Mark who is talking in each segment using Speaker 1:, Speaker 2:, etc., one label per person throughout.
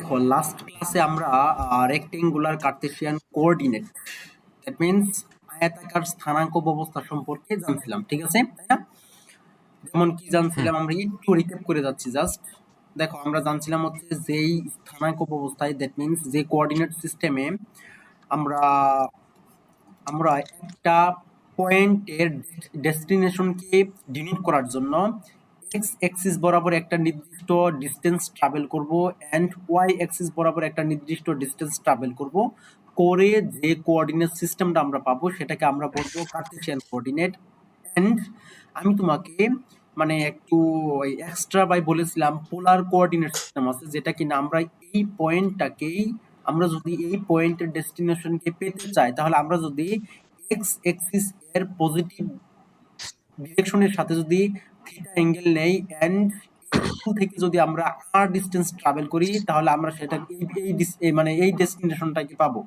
Speaker 1: দেখো লাস্ট ক্লাসে আমরা rectangular Cartesian coordinate that means আয়তাকার স্থানাঙ্ক ব্যবস্থা সম্পর্কে জানছিলাম, ঠিক আছে তাই না? যেমন কি
Speaker 2: হুম
Speaker 1: জানছিলাম আমরা একটু রিক্যাপ করে যাচ্ছি জাস্ট। দেখো আমরা জানছিলাম হচ্ছে যেই স্থানাঙ্ক ব্যবস্থায় দ্যাট মিন্স যে কোঅর্ডিনেট সিস্টেমে আমরা আমরা একটা পয়েন্টের ডেস্টিনেশনকে ডিনোট করার জন্য এক্স অ্যাক্সিস বরাবর একটা নির্দিষ্ট ডিস্টেন্স ট্রাভেল করব এন্ড ওয়াই অ্যাক্সিস বরাবর একটা নির্দিষ্ট ডিস্টেন্স ট্রাভেল করব, করে যে কোঅর্ডিনেট সিস্টেমটা আমরা পাবো সেটাকে আমরা বলবো কার্টেসিয়ান কোঅর্ডিনেট। এন্ড আমি তোমাকে মানে একটু ওই এক্সট্রা বাই বলেছিলাম পোলার কোঅর্ডিনেট সিস্টেম আছে, যেটা কিনা আমরা এই পয়েন্টটাকেই আমরা যদি এই পয়েন্টের ডেস্টিনেশনকে পেতে চাই তাহলে আমরা যদি এক্স এক্সিস এর পজিটিভ ডিরেকশনের সাথে যদি থিটা অ্যাঙ্গেল নেই এন্ড থেকে যদি আমরা আর ডিস্টেন্স ট্রাভেল করি তাহলে আমরা সেটা মানে এই ডেস্টিনেশনটাকে পাবো।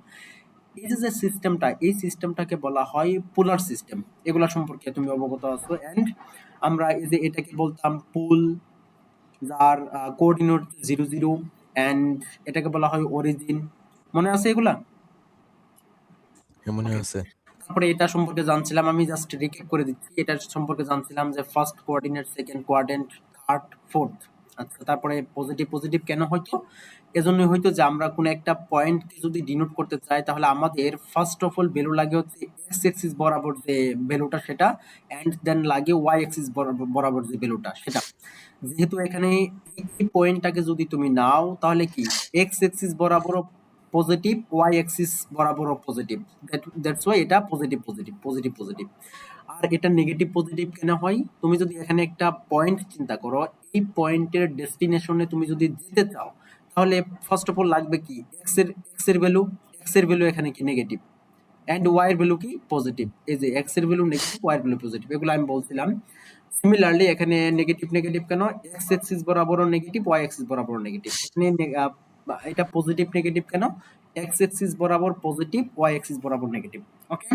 Speaker 1: এই যে সিস্টেমটা এই সিস্টেমটাকে বলা হয় পোলার সিস্টেম। এগুলা সম্পর্কে তুমি অবগত আছো। এন্ড আমরা এই যে এটাকে বলতাম পুল, যার কোঅর্ডিনেট 0 0 এন্ড এটাকে বলা হয় অরিজিন। মনে আছে এগুলা?
Speaker 2: মনে
Speaker 1: ওকে।
Speaker 2: আছে।
Speaker 1: তারপরে এটা সম্পর্কে জানছিলাম, আমি জাস্ট রিক্যাপ করে দিচ্ছি। এটা সম্পর্কে জানছিলাম যে first coordinate, second quadrant, third, fourth. আচ্ছা, তারপরে পজিটিভ পজিটিভ কেন হইতো? এজন্যই হইতো যে আমরা কোনো একটা পয়েন্টকে যদি ডিনোট করতে চাই তাহলে আমাদের ফার্স্ট অফ অল ভ্যালু লাগে হচ্ছে এক্স এক্সিস বরাবর যে ভ্যালুটা সেটা, এন্ড দেন লাগে ওয়াই এক্সিস বরাবর যে ভ্যালুটা সেটা। যেহেতু এখানে এই পয়েন্টটাকে যদি তুমি নাও তাহলে কি এক্স এক্সিস বরাবর পজিটিভ, ওয়াই অ্যাক্সিস বরাবরও পজিটিভ, দ্যাটস ওয়াই এটা পজিটিভ পজিটিভ পজিটিভ পজিটিভ। আর এটা নেগেটিভ পজিটিভ কেন হয়? তুমি যদি এখানে একটা পয়েন্ট চিন্তা করো, এই পয়েন্টের ডেস্টিনেশনে তুমি যদি যেতে চাও তাহলে ফার্স্ট অফ অল লাগবে কি এক্স এর ভ্যালু এখানে কি নেগেটিভ এন্ড ওয়াই এর ভ্যালু কি পজিটিভ। এই যে এক্স এর ভ্যালু নেগেটিভ, ওয়াই এর ভ্যালু পজিটিভ, এগুলো আমি বলছিলাম। সিমিলারলি এখানে নেগেটিভ নেগেটিভ কেন? এক্স এক্সিস বরাবরও নেগেটিভ, ওয়াই এক্সিস বরাবরও নেগেটিভ। এখানে এটা পজিটিভ নেগেটিভ কেন? এক্স এক্সিস বরাবর পজিটিভ, ওয়াই এক্সিস বরাবর নেগেটিভ। ওকে।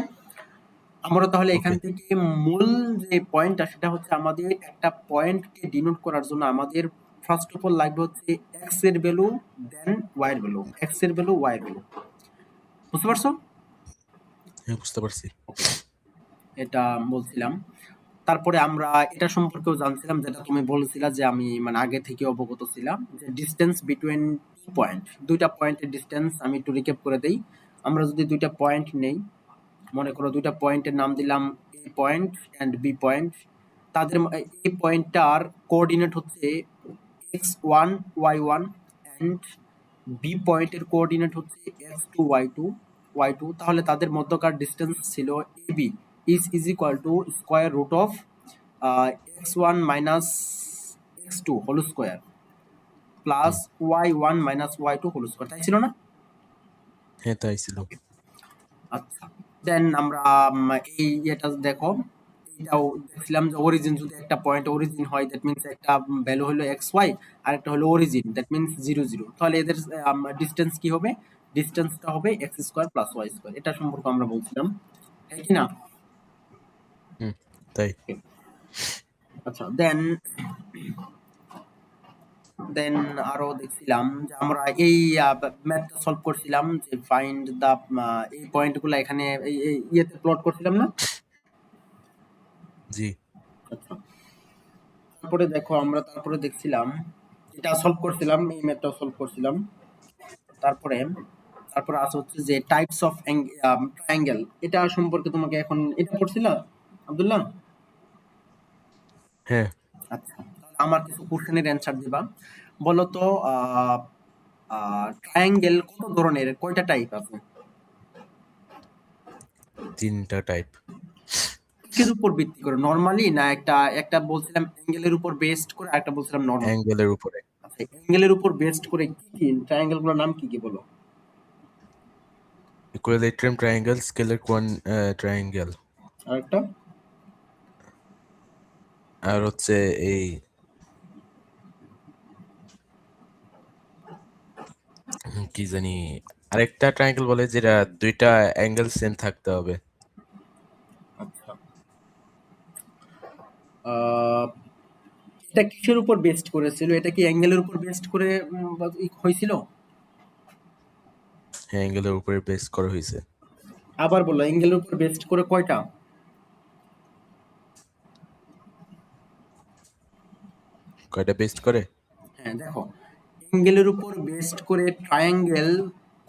Speaker 1: আমরা তাহলে এখান
Speaker 2: ওকে।
Speaker 1: থেকে মূল যে পয়েন্টটা সেটা হচ্ছে আমাদের একটা পয়েন্টকে ডিনোট করার জন্য আমাদের ফার্স্ট অফ অল লাগবে হচ্ছে এক্স এর ভ্যালু দেন ওয়াই এর ভ্যালু, এক্স এর ভ্যালু ওয়াই এর ভ্যালু। বুঝতে পারছো?
Speaker 2: হ্যাঁ, বুঝতে পারছি।
Speaker 1: ওকে, এটা বলছিলাম। তারপরে আমরা এটা সম্পর্কেও জানছিলাম যেটা তুমি বলেছিলা যে আমি মানে আগে থেকে অবগত ছিলাম, যে ডিসটেন্স বিটুইন পয়েন্ট, দুইটা পয়েন্টের ডিসটেন্স আমি একটু রিক্যাপ করে দেই। আমরা যদি দুইটা পয়েন্ট নেই, মনে করো দুইটা পয়েন্টের নাম দিলাম এ পয়েন্ট এন্ড বি পয়েন্ট। তাদের এই পয়েন্টটার কোঅর্ডিনেট হচ্ছে x1 y1 এন্ড বি পয়েন্টের কোঅর্ডিনেট হচ্ছে x2 y2 y2। তাহলে তাদের মধ্যকার ডিসটেন্স ছিল AB is equal to square root of x1 minus x2 whole square plus
Speaker 2: hmm
Speaker 1: y1 minus y2 whole square, তাই ছিল না?
Speaker 2: হ্যাঁ, তাই ছিল।
Speaker 1: আচ্ছা, দেন আমরা এই এটা দেখো, এটাও দেখছিলাম যে অরিজিন যদি একটা পয়েন্ট অরিজিন হয় দ্যাট মিন্স একটা ভ্যালু হলো এক্স ওয়াই আর একটা হলো অরিজিন দ্যাট মিন্স 0 0, তাহলে এদের ডিসটেন্স কি হবে? ডিসটেন্সটা হবে x square plus y square. এটা সম্পর্কে আমরা বলছিলাম, তাই কি না?
Speaker 2: হুম তাই।
Speaker 1: আচ্ছা, দেন দেন আরো দেখছিলাম যে আমরা এই ম্যাথটা সলভ করছিলাম যে ফাইন্ড দা এই পয়েন্টগুলো এখানে এই ইয়েতে প্লট করছিলাম না?
Speaker 2: জি।
Speaker 1: আচ্ছা, তারপরে দেখো আমরা তারপরে দেখছিলাম এটা সলভ করছিলাম, এই ম্যাথটাও সলভ করছিলাম। তারপরে তারপরে আছে হচ্ছে যে টাইপস অফ ট্রায়াঙ্গেল, এটা সম্পর্কে তোমাকে এখন এটা পড়ছিলা আব্দুল্লাহ?
Speaker 2: হ্যাঁ,
Speaker 1: আচ্ছা, তাহলে আমার কিছু কোশ্চেনের অ্যান্সার দিবা। বলো তো ট্রায়াঙ্গেল কত ধরনের, কয়টা টাইপ আছে?
Speaker 2: 3টা টাইপ।
Speaker 1: কিসের উপর ভিত্তি করে, নরমালি না একটা একটা বলছিলাম অ্যাঙ্গেলের উপর বেসড করে, আরেকটা বলছিলাম নরমাল?
Speaker 2: অ্যাঙ্গেলের উপরে।
Speaker 1: আচ্ছা, অ্যাঙ্গেলের উপর বেসড করে কি কি ট্রায়াঙ্গেল গুলোর নাম কি কি বলো?
Speaker 2: ইকুইলেটারাল ট্রায়াঙ্গেল, স্কেলার ট্রায়াঙ্গেল,
Speaker 1: আরেকটা?
Speaker 2: আর হচ্ছে এই কি জানি, আরেকটা ট্রায়াঙ্গেল বলে যেটা 2টা অ্যাঙ্গেল সেম থাকতে হবে।
Speaker 1: আচ্ছা, এটা কিসের উপর বেসড করেছিল? এটা কি অ্যাঙ্গেলের উপর বেসড করে হয়েছিল?
Speaker 2: হ্যাঁ, অ্যাঙ্গেলের উপরে বেস করা হয়েছে।
Speaker 1: আবার বলো, অ্যাঙ্গেলের উপর বেস্ড করে কয়টা?
Speaker 2: কয়টা বেস্ট করে?
Speaker 1: হ্যাঁ দেখো, অ্যাঙ্গেলের উপর বেস্ড করে ট্রায়াঙ্গেল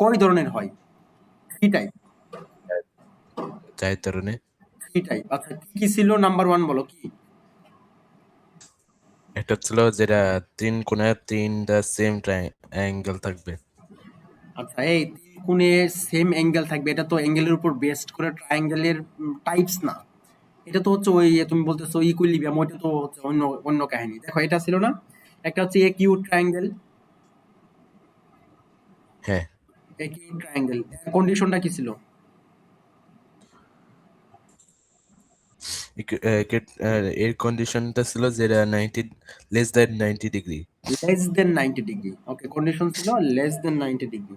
Speaker 1: কয় ধরনের হয়? Three type.
Speaker 2: চার ধরনের।
Speaker 1: থ্রি টাইপ, আচ্ছা কি কি ছিল? নাম্বার ওয়ান বলো কি?
Speaker 2: একটা ছিল যেটা তিন কোণে তিনটা সেম অ্যাঙ্গেল থাকবে।
Speaker 1: আচ্ছা এই তিন কোণে সেম অ্যাঙ্গেল থাকবে, এটা তো অ্যাঙ্গেলের উপর বেস্ড করে ট্রায়াঙ্গেলের টাইপস না। এটা তো হচ্ছে ওই তুমি বলতেছো ইকুইলিব্রিয়াম, ওইটা তো হচ্ছে অন্য অন্য কাহিনী। দেখো এটা ছিল না, একটা হচ্ছে একিউট ট্রায়াঙ্গেল।
Speaker 2: হ্যাঁ,
Speaker 1: একিউট ট্রায়াঙ্গেল কন্ডিশনটা কি ছিল?
Speaker 2: এর কন্ডিশনটা ছিল যেটা less than 90 degree.
Speaker 1: Less than 90 degree, okay, condition ছিল less than 90 degree.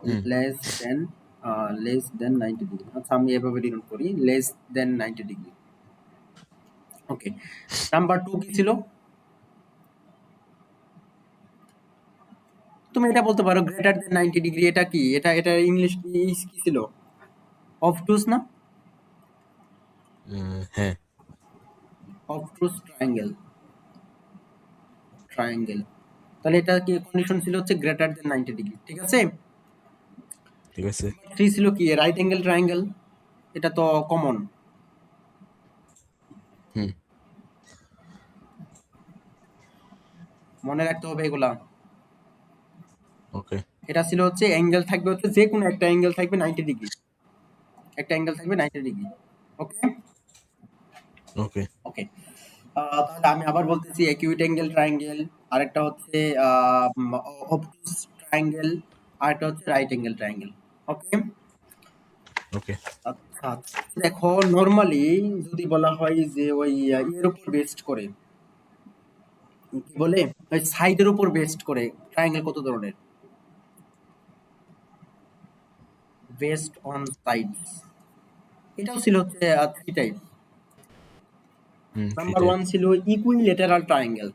Speaker 2: Hmm.
Speaker 1: Less than less than 90 degree. আচ্ছা আমি এভাবে ডিনোট করি, less than 90 degree. Okay, number two কি ছিল? তুমি এটা বলতে পারো গ্রেটার দেন 90 ডিগ্রি, এটা কি? এটা ইংলিশ কি ছিল? অবটুস না?
Speaker 2: হ্যাঁ,
Speaker 1: অবটুস ট্রায়াঙ্গেল। ট্রায়াঙ্গেল, তাহলে এটা কি কন্ডিশন ছিল হচ্ছে গ্রেটার দেন 90 ডিগ্রি, ঠিক আছে?
Speaker 2: ঠিক আছে।
Speaker 1: থ্রি ছিল কি? রাইট অ্যাঙ্গেল ট্রায়াঙ্গেল, এটা তো কমন,
Speaker 2: হুম।
Speaker 1: মনে রাখতে হবে এগুলা।
Speaker 2: ওকে।
Speaker 1: এটা ছিল হচ্ছে অ্যাঙ্গেল থাকবে হচ্ছে যে কোনো একটা অ্যাঙ্গেল থাকবে 90 ডিগ্রি, একটা অ্যাঙ্গেল থাকবে 90 ডিগ্রি। ওকে
Speaker 2: ওকে।
Speaker 1: ওকে, তাহলে আমি আবার বলতেছি অ্যাকিউট অ্যাঙ্গেল ট্রায়াঙ্গেল, আরেকটা হচ্ছে অবটুস ট্রায়াঙ্গেল, আরেকটা হচ্ছে রাইট অ্যাঙ্গেল ট্রায়াঙ্গেল। ওকে,
Speaker 2: ওকে।
Speaker 1: আচ্ছা দেখো নরমালি যদি বলা হয় যে ওই ইয়ের উপর বেস্ড করে, কি বলে, ওই সাইডের উপর বেস্ড করে ট্রায়াঙ্গেল কত ধরনের? বেস্ট অন সাইডস, এটাও ছিল হচ্ছে three type.
Speaker 2: Hmm, three
Speaker 1: number
Speaker 2: type.
Speaker 1: One ছিল ইকুইলেটারাল ট্রায়াঙ্গেল,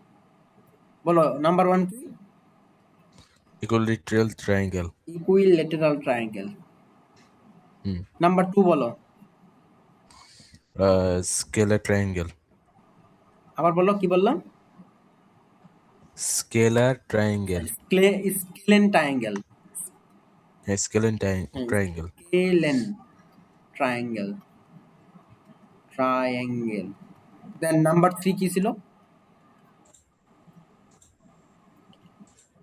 Speaker 1: বলো নাম্বার ওয়ান কি?
Speaker 2: Equilateral triangle.
Speaker 1: Equilateral triangle.
Speaker 2: Hmm.
Speaker 1: Number two বলো।
Speaker 2: Scalar triangle.
Speaker 1: আবার বলো, কি বললাম?
Speaker 2: Scalar triangle.
Speaker 1: Scalene triangle.
Speaker 2: হ্যাঁ, স্কেলেন
Speaker 1: হ্যাঁ,
Speaker 2: triangle.
Speaker 1: Scalene triangle. Triangle, then number three কি ছিল?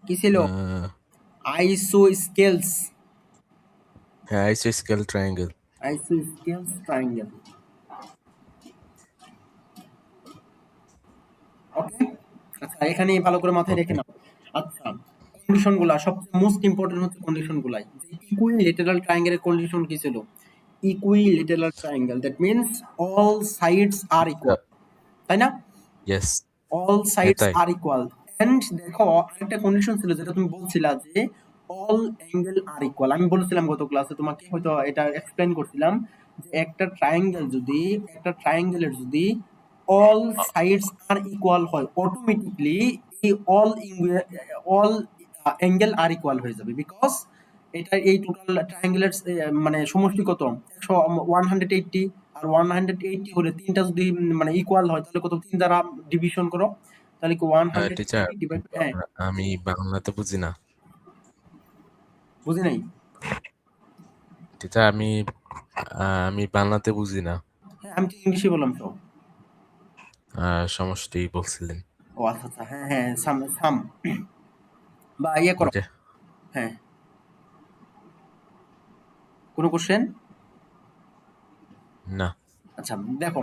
Speaker 1: কি ছিল? আইসোস্কেলস।
Speaker 2: হ্যাঁ, আইসোস্কেল ট্রায়াঙ্গেল।
Speaker 1: আইসোস্কেলস ট্রায়াঙ্গেল। ওকে, আচ্ছা এখানে ভালো করে মাথায় রেখে
Speaker 2: ওকে।
Speaker 1: নাও। আচ্ছা, কন্ডিশন গুলা সবচেয়ে মোস্ট ইম্পর্টেন্ট হচ্ছে কন্ডিশন গুলাই। ইকুইলেটারাল ট্রায়াঙ্গেলের কন্ডিশন কি ছিল? Equilateral triangle, that means all sides are equal, তাই না?
Speaker 2: ইয়েস।
Speaker 1: অল
Speaker 2: হ্যাঁ,
Speaker 1: সাইডস
Speaker 2: তাই।
Speaker 1: আর ইকুয়াল। এন্ড দেখো আরেকটা কন্ডিশন ছিল যেটা তুমি বলছিলা যে অল অ্যাঙ্গেল আর ইকুয়াল। আমি বলেছিলাম গত ক্লাসে তোমাকে, হয়তো এটা এক্সপ্লেইন করছিলাম, যে একটা ট্রায়াঙ্গেলের যদি অল সাইডস আর ইকুয়াল হয়, অটোমেটিকলি এই অল অ্যাঙ্গেল আর ইকুয়াল হয়ে যাবে, বিকজ এটা এই টোটাল ট্রায়াঙ্গেলের মানে সমষ্টি কত? 180, আর 180 হলে তিনটা যদি মানে ইকুয়াল হয় তাহলে কত? তিন দ্বারা ডিভিশন করো, তাহলে কি
Speaker 2: টিচার,
Speaker 1: 180 ডিভাইড, হ্যাঁ
Speaker 2: আমি বাংলাতে বুঝি না।
Speaker 1: বুঝি নাই।
Speaker 2: টিচার, আমি বাংলাতে বুঝি না।
Speaker 1: হ্যাঁ আমি তো ইংলিশে বললাম তো।
Speaker 2: সমষ্টি বলছিলেন।
Speaker 1: ও আচ্ছা আচ্ছা, হ্যাঁ হ্যাঁ, সাম সাম বা ইয়ে করো।
Speaker 2: ওইটা।
Speaker 1: হ্যাঁ, কোনো কোশ্চেন?
Speaker 2: না।
Speaker 1: আচ্ছা দেখো,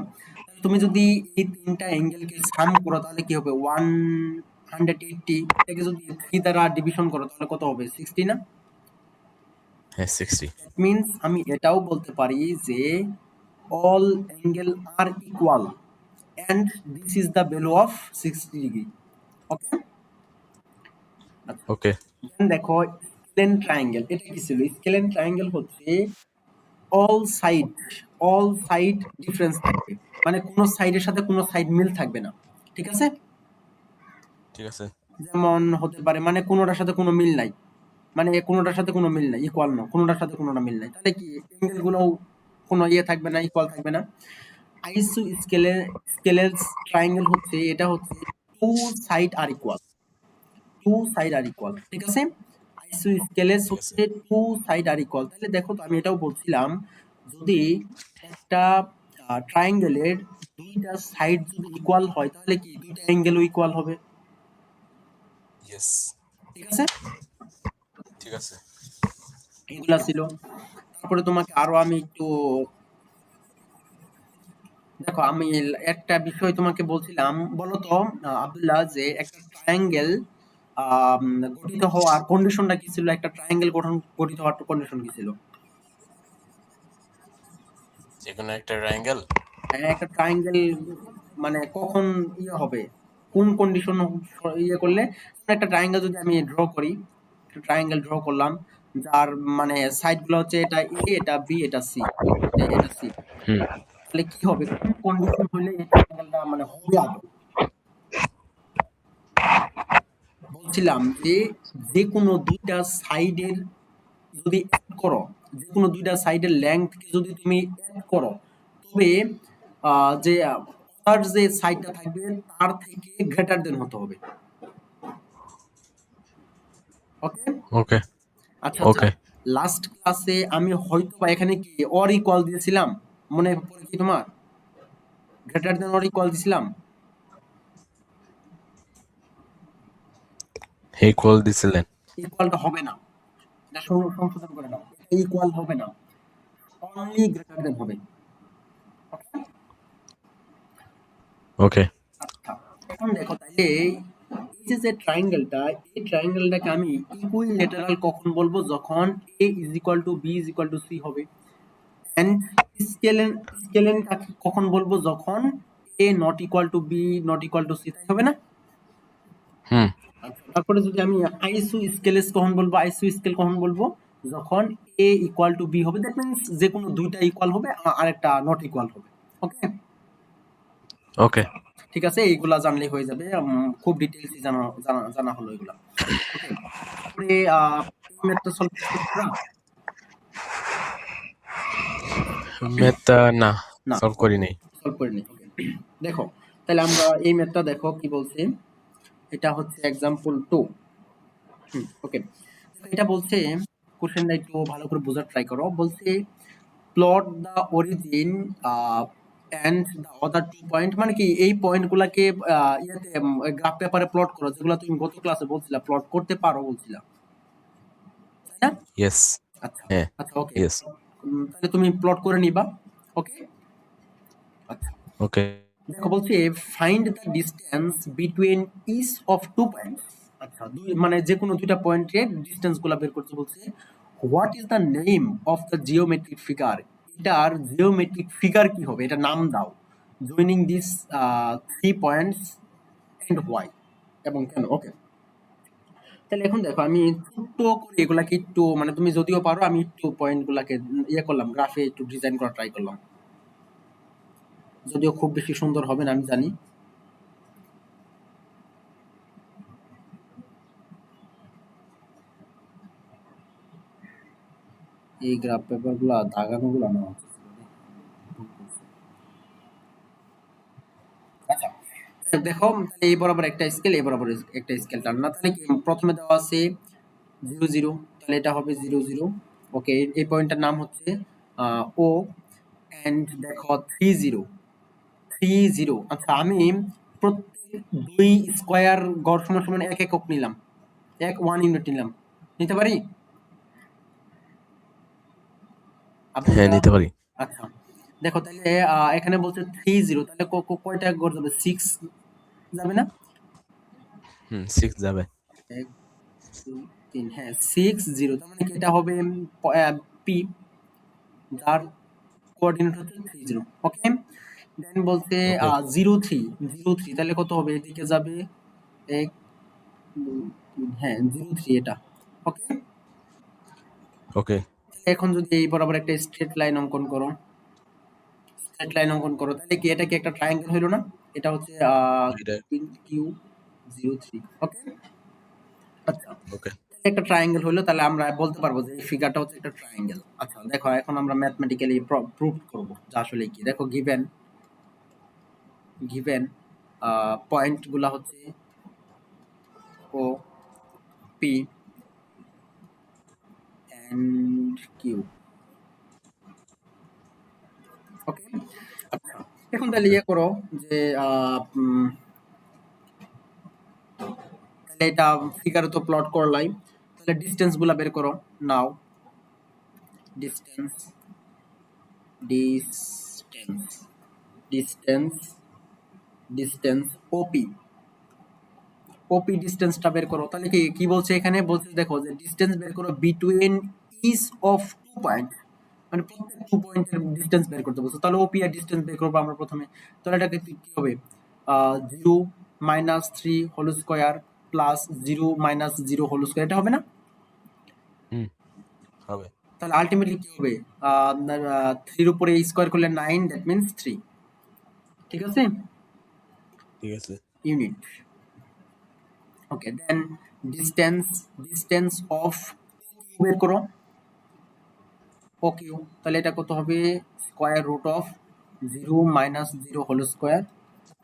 Speaker 1: তুমি যদি এই তিনটা অ্যাঙ্গেলকে সাম করো তাহলে কি হবে? 180, এটাকে যদি 3 দ্বারা ডিভিশন করো তাহলে কত হবে? 60 না?
Speaker 2: হ্যাঁ, 60।
Speaker 1: দ্যাট মিন্স আমি এটাও বলতে পারি যে all angle are equal and this is the value of 60 degree. Okay, আচ্ছা
Speaker 2: ওকে।
Speaker 1: then দেখো স্কেলেন ট্রায়াঙ্গেল, এটা কি ছিল? স্কেলেন ট্রায়াঙ্গেল হচ্ছে all side all side difference থাকবে, মানে কোন সাইডের সাথে কোন সাইড মিল থাকবে না, ঠিক আছে?
Speaker 2: ঠিক আছে।
Speaker 1: যেমন হতে পারে মানে কোনোটার সাথে কোনো মিল নাই, মানে কোনোটার সাথে কোনো মিল নাই, ইকুয়াল না, কোনোটার সাথে কোনোটা মিল নাই, তাহলে কি অ্যাঙ্গেল গুলোও কোনো ইয়ে থাকবে না, ইকুয়াল থাকবে না। আইসো স্কেলের ট্রায়াঙ্গেল হচ্ছে, এটা হচ্ছে টু সাইড আর ইকুয়াল, টু সাইড আর ইকুয়াল, ঠিক আছে। আইসো স্কেলেস
Speaker 2: ঠিক আছে।
Speaker 1: হচ্ছে টু সাইড আর ইকুয়াল। তাহলে দেখো তো, আমি এটাও বলছিলাম, যদি একটা ট্রায়াঙ্গেলের দুইটা সাইড যদি ইকুয়াল হয়, তাহলে কি দুইটা অ্যাঙ্গেলও ইকুয়াল হবে,
Speaker 2: ইয়েস।
Speaker 1: ঠিক আছে।
Speaker 2: ঠিক আছে।
Speaker 1: এগুলা ছিল। তারপরে তোমাকে আরো আমি একটু, দেখো আমি একটা বিষয় তোমাকে বলছিলাম, বলো তো আব্দুল্লাহ, যে একটা ট্রায়াঙ্গেল গঠিত হওয়ার কন্ডিশনটা কি ছিল, একটা ট্রায়াঙ্গেল গঠিত হওয়ার কন্ডিশন কি ছিল?
Speaker 2: যে কোনো একটা ট্রায়াঙ্গেল।
Speaker 1: হ্যাঁ, একটা ট্রায়াঙ্গেল মানে কখন ইয়ে হবে, কোন কন্ডিশন ইয়ে করলে, একটা ট্রায়াঙ্গেল যদি আমি ড্র করি, একটা ট্রায়াঙ্গেল ড্র করলাম, যার মানে সাইড গুলো হচ্ছে এটা এ, এটা বি, এটা সি, এটা সি,
Speaker 2: হুম।
Speaker 1: তাহলে কি হবে, কোন কন্ডিশন হলে এই ট্রায়াঙ্গেলটা মানে হবে আদৌ? বলছিলাম যে যে কোনো দুইটা সাইডের যদি অ্যাড করো, যে কোনো দুইটা সাইডের লেংথ কে যদি তুমি অ্যাড করো, তবে যে তার যে সাইডটা থাকবে তার থেকে গ্রেটার দেন হতে হবে। ওকে,
Speaker 2: ওকে।
Speaker 1: আচ্ছা আচ্ছা।
Speaker 2: ওকে।
Speaker 1: লাস্ট ক্লাসে আমি হয়তো বা এখানে কি অর ইকুয়াল দিয়েছিলাম, মনে পড়ে কি তোমার? গ্রেটার দেন অর ইকুয়াল দিছিলাম?
Speaker 2: ইকুয়াল দিছিলেন।
Speaker 1: ইকুয়ালটা হবে না, এটা সংশোধন করে নাও, ইকুয়াল হবে না, অনলি গ্রেটার দেন হবে। ওকে,
Speaker 2: ওকে।
Speaker 1: আচ্ছা। এখন দেখো তাহলে এই যে ট্রায়াঙ্গেলটা, এই ট্রায়াঙ্গেলটাকে আমি ইকুইল্যাটারাল কখন বলবো, যখন a is equal to B is equal to C হবে। এন্ড স্কেলেন, স্কেলেনটাকে কখন বলবো, যখন a not equal to B not equal to C, তাই হবে না?
Speaker 2: হুম।
Speaker 1: আচ্ছা, তারপরে যদি আমি আইসো স্কেলেস কখন বলবো, আইসো স্কেল কখন বলবো, যখন a ইকুয়াল টু বি হবে, দ্যাট মিন্স যে কোনো দুইটা ইকুয়াল হবে আর একটা নট ইকুয়াল হবে। ওকে,
Speaker 2: ওকে।
Speaker 1: ঠিক আছে, এইগুলা জানলেই হয়ে যাবে, খুব ডিটেইলস জানা জানা জানা হলো এগুলা। ওকে, তারপরে এই ম্যাথটা সলভ করতে পারবা?
Speaker 2: ম্যাথটা না,
Speaker 1: না,
Speaker 2: সলভ করি নাই।
Speaker 1: সলভ করিনি। ওকে, দেখো তাহলে আমরা এই ম্যাথটা দেখো কি বলছে, এটা হচ্ছে এক্সাম্পল 2। ওকে, এটা বলছে, কোশ্চেনটা একটু ভালো করে বোঝার ট্রাই করো। বলছে plot the origin and the other two point, মানে কি এই পয়েন্টগুলোকে ইয়াতে গ্রাফ পেপারে প্লট করো, যেগুলো তুমি গত ক্লাসে বলছিলা প্লট করতে পারো বলছিলা, তাই না?
Speaker 2: ইয়েস।
Speaker 1: আচ্ছা
Speaker 2: হ্যাঁ।
Speaker 1: আচ্ছা, ওকে,
Speaker 2: ইয়েস।
Speaker 1: তাহলে তুমি প্লট করে নিবা। ওকে, আচ্ছা,
Speaker 2: ওকে।
Speaker 1: দেখো বলছে find the distance between each of two points. আচ্ছা, দুই মানে যে কোনো দুইটা পয়েন্টের ডিসটেন্স গুলা বের করতে বলছে। What is the name of the geometric figure, এটার জিওমেট্রিক ফিগার কি হবে, এটা নাম দাও। Joining this three points and why, এবং কেন। ওকে, তাহলে এখন দেখো আমি ছোট্ট করে এগুলাকে একটু, মানে তুমি যদিও পারো, আমি একটু পয়েন্ট গুলাকে ইয়ে করলাম, গ্রাফে একটু ডিজাইন করা ট্রাই করলাম, যদিও খুব বেশি সুন্দর হবে না আমি জানি। এই গ্রাফ পেপার গুলা দাগানো গুলা না, আচ্ছা, দেখো তাহলে এই বরাবর একটা স্কেল, এই বরাবর একটা স্কেল টাননা, তাহলে কি প্রথমে দেওয়া আছে 0 0, তাহলে এটা হবে 0 0। ওকে, এই পয়েন্টটার নাম হচ্ছে ও, এন্ড দেখো 3 0 3 0। আচ্ছা, আমি প্রত্যেক দুই স্কয়ার গড় সমান সমান এক একক নিলাম, 1 ইউনিট নিলাম, নিতে পারি
Speaker 2: হ্যাঁ,
Speaker 1: আব্দুল্লাহ?
Speaker 2: নিতে পারি।
Speaker 1: আচ্ছা, দেখো তাহলে এখানে বলছে 3 0, তাহলে কয়টা গড় যাবে, 6 যাবে না?
Speaker 2: হুম, 6 যাবে।
Speaker 1: 1 2 3, হ্যাঁ 6 0, তার মানে কি এটা হবে পি, যার কোঅর্ডিনেট হচ্ছে 3 0। ওকে, দেন বলতে
Speaker 2: ওকে।
Speaker 1: 0 3 তাহলে কত হবে, এদিকে যাবে 1 2 3, হ্যাঁ 0 3 এটা। ওকে,
Speaker 2: ওকে।
Speaker 1: এখন যদি এই বরাবর একটা স্ট্রেট লাইন অঙ্কন করো, স্ট্রেট লাইন অঙ্কন করো, তাহলে কি এটা কি একটা ট্রায়াঙ্গেল হলো না? এটা হচ্ছে
Speaker 2: ওইটা।
Speaker 1: কিউ 0 3। ওকে, আচ্ছা,
Speaker 2: ওকে।
Speaker 1: একটা ট্রায়াঙ্গেল হলো, তাহলে আমরা বলতে পারবো যে এই ফিগারটা হচ্ছে একটা ট্রায়াঙ্গেল। আচ্ছা দেখো এখন আমরা ম্যাথমেটিক্যালি প্রুভ করব যে আসলে কি। দেখো গিভেন গিভেন পয়েন্ট গুলা হচ্ছে ও পি এন্ড কিউ। ওকে, আচ্ছা এখন তাহলে
Speaker 2: ওকে।
Speaker 1: ইয়ে করো যে তাহলে এটা ফিগারে তো প্লট করলাই, তাহলে ডিসটেন্স গুলা বের করো নাও। ডিসটেন্স ডিসটেন্স ডিসটেন্স ডিসটেন্স ওপি ওপি ডিসটেন্সটা বের করো। তাহলে কি কি বলছে এখানে, বলছে দেখো যে ডিসটেন্স বের করো between each of two point, মানে প্রত্যেক টু পয়েন্টের ডিসটেন্স বের করতে বলছে। তাহলে ওপি এর ডিসটেন্স বের করবো আমরা প্রথমে। তাহলে এটাকে কি হবে, 0 - 3 whole square plus 0 - 0 whole square, এটা হবে না?
Speaker 2: হুম, হবে।
Speaker 1: তাহলে আলটিমেটলি কি হবে, 3 উপরে স্কয়ার করলে 9, দ্যাট মিন্স 3। ঠিক আছে,
Speaker 2: ঠিক আছে।
Speaker 1: Unit. Okay then distance distance of বের করো ও কিউ। তাহলে এটা কত হবে, square root of 0 - 0 whole square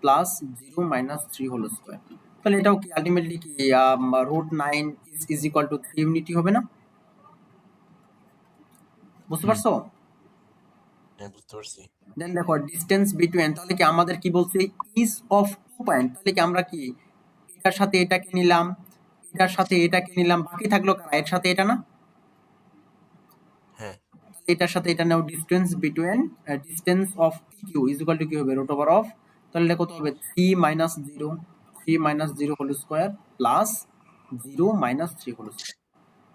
Speaker 1: plus 0 - 3 whole square. তাহলে এটাও কি আলটিমেটলি কি √9 ইজ ইকুয়াল টু 3 ইউনিটই হবে না? বুঝতে
Speaker 2: হুম,
Speaker 1: পারছো?
Speaker 2: হ্যাঁ বুঝতে পারছি।
Speaker 1: দেন দেখো ডিসটেন্স বিটুইন, তাহলে কি আমাদের কি বলছে, ইজ অফ টু পয়েন্ট। তাহলে কি আমরা কি এটার সাথে এটাকে নিলাম, এটার সাথে এটাকে নিলাম, বাকি থাকলো কারা, এর সাথে এটা না?
Speaker 2: হ্যাঁ।
Speaker 1: তাহলে এটার সাথে এটা নাও, distance between distance of Q is equal to কি হবে, রুট ওভার অফ, তাহলে এটা কত হবে 3 - 0 whole square plus 0 - 3 whole square.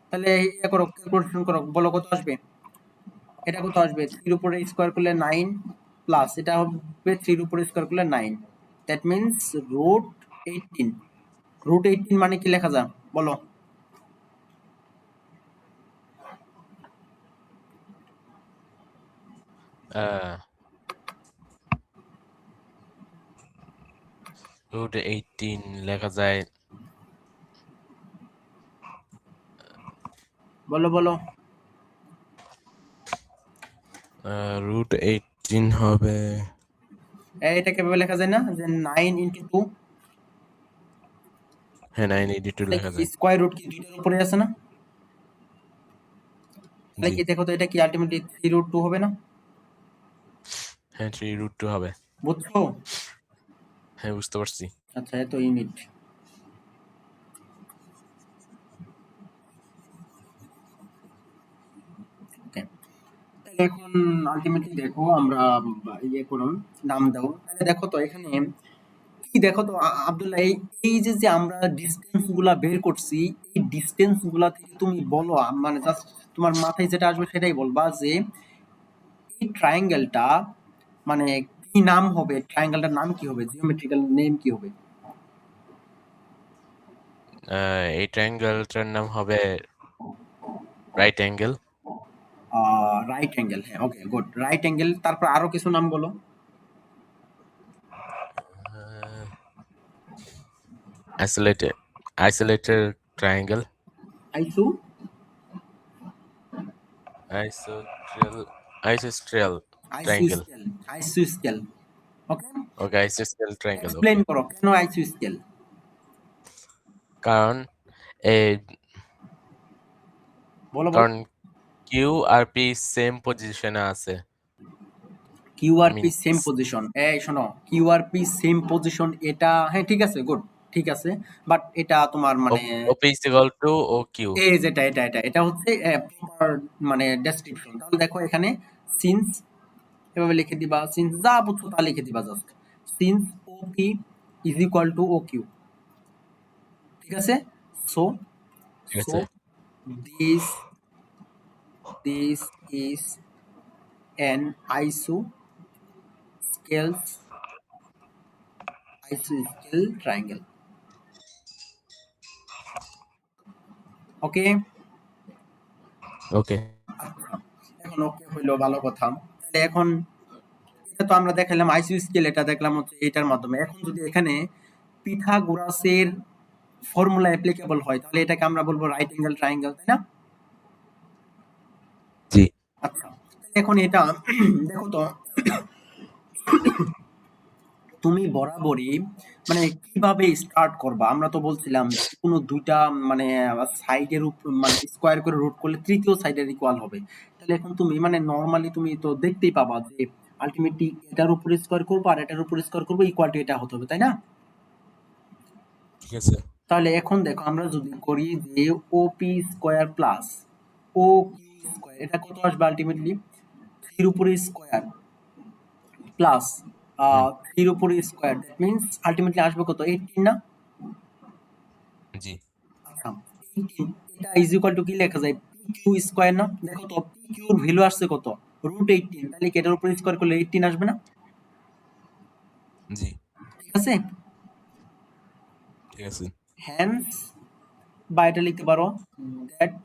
Speaker 1: তাহলে এটা করো, ক্যালকুলেশন করো, বলো কত আসবে। এটা কত আসবে, 3 উপরে স্কয়ার করলে 9 প্লাস এটা হবে 3 উপরে স্কয়ার করলে 9, দ্যাট মিন্স √18। √18 মানে কি লেখা যায় বলো।
Speaker 2: আহ √18 লেখা যায়
Speaker 1: বলো বলো
Speaker 2: √18 হবে।
Speaker 1: এটাকে কিভাবে লেখা যায় না, যে 9 × 2,
Speaker 2: হ্যাঁ 982
Speaker 1: তাহলে
Speaker 2: লেখা
Speaker 1: কি
Speaker 2: যায়।
Speaker 1: স্কয়ার রুট কি দুইটার উপরে আছে না? তাহলে
Speaker 2: জি।
Speaker 1: কি দেখো তো এটা কি আলটিমেটলি 3 √2 হবে না?
Speaker 2: হ্যাঁ 3√2 হবে।
Speaker 1: বুঝছো?
Speaker 2: হ্যাঁ বুঝতে পারছি।
Speaker 1: আচ্ছা এত ইউনিট। ওকে, তাহলে এখন আলটিমেটলি দেখো আমরা ইয়ে করুন, নাম দাও। তাহলে দেখো তো এখানে কি, দেখো তো আব্দুল্লাহ, এই এই যে যে আমরা ডিসটেন্স গুলা বের করছি, এই ডিসটেন্স গুলা থেকে তুমি বলো, মানে জাস্ট তোমার মাথায় যেটা আসবে সেটাই বলবা যে এই ট্রায়াঙ্গেলটা মানে কি নাম হবে, ট্রায়াঙ্গেলটার নাম কি হবে, জিওমেট্রিক্যাল নেম কি হবে?
Speaker 2: এই ট্রায়াঙ্গেলটার নাম হবে রাইট অ্যাঙ্গেল।
Speaker 1: রাইট অ্যাঙ্গেল, হ্যাঁ ওকে গুড, রাইট অ্যাঙ্গেল। তারপর আরো কিছু নাম বলো।
Speaker 2: Isolated isolated triangle.
Speaker 1: আইসু
Speaker 2: আইসোট্রিয়াল আইসোস্ট্রিয়াল
Speaker 1: আইসু
Speaker 2: ট্রায়াঙ্গেল।
Speaker 1: স্কেল আইসু স্কেল। ওকে,
Speaker 2: ওকে আইসোস্কেল ট্রায়াঙ্গেল
Speaker 1: এক্সপ্লেইন
Speaker 2: ওকে।
Speaker 1: করো কেন আইসু স্কেল।
Speaker 2: কারণ এই
Speaker 1: বলো বলো।
Speaker 2: কারণ কিউ আর পি সেম পজিশনে আছে। আই মিন
Speaker 1: কিউআরপি সেম পজিশন, এই শোনো, কিউআরপি সেম পজিশন, এটা হ্যাঁ ঠিক আছে, গুড, ঠিক আছে, বাট এটা তোমার মানে
Speaker 2: OP is equal to O Q.
Speaker 1: এই যেটা এটা হচ্ছে প্রপার মানে ডেসক্রিপশন। তাহলে দেখো এখানে সিন্স এভাবে লিখে দিবা, সিন্স যা বুঝছো তা লিখে দিবা, just since OP is equal to O Q. ঠিক আছে, সো
Speaker 2: ঠিক
Speaker 1: সো
Speaker 2: আছে।
Speaker 1: This this is an isosceles isosceles triangle. Okay,
Speaker 2: okay.
Speaker 1: আচ্ছা এখন ওকে হইলো, ভালো কথা। তাহলে এখন এটা তো আমরা দেখালাম আইসোস্কেল, এটা দেখলাম হচ্ছে এটার মাধ্যমে। এখন যদি এখানে পিথাগোরাসের ফর্মুলা অ্যাপ্লিকেবল হয়, তাহলে এটাকে আমরা বলবো রাইট অ্যাঙ্গেল ট্রায়াঙ্গেল, তাই না?
Speaker 2: জি।
Speaker 1: আচ্ছা, তাহলে এখন এটা দেখো তো, তুমি বরাবরই মানে কিভাবে স্টার্ট করবা? আমরা তো বলছিলাম যে কোনো দুইটা মানে সাইডের উপর মানে স্কোয়ার করে রুট করলে তৃতীয় সাইডের ইকুয়াল হবে। তাহলে এখন তুমি মানে নরমালি তুমি তো দেখতেই পাবা যে আলটিমেটলি এটার উপর স্কোয়ার করবো আর এটার উপর স্কোয়ার করবো, ইকুয়াল টু এটা হতে হবে, তাই না?
Speaker 2: ঠিক আছে।
Speaker 1: তাহলে এখন দেখো আমরা যদি করি যে ওপি square plus O Q square, এটা কত আসবে আলটিমেটলি? থ্রির উপরে স্কোয়ার প্লাস
Speaker 2: হুম।
Speaker 1: থ্রির উপরে স্কোয়ার, দ্যাট মিনস আলটিমেটলি আসবে কত? 18 না?
Speaker 2: জি।
Speaker 1: আচ্ছা, 18 এটা ইজ ইকুয়াল টু কি লেখা যায়? পি কিউ স্কোয়ার না? দেখো তো পি কিউর ভ্যালু আসছে কত? √18, তাহলে কি এটার উপরে স্কোয়ার করলে 18 আসবে না?
Speaker 2: জি।
Speaker 1: ঠিক আছে?
Speaker 2: ঠিক আছে।
Speaker 1: হ্যান্স বা এটা লিখতে পারো that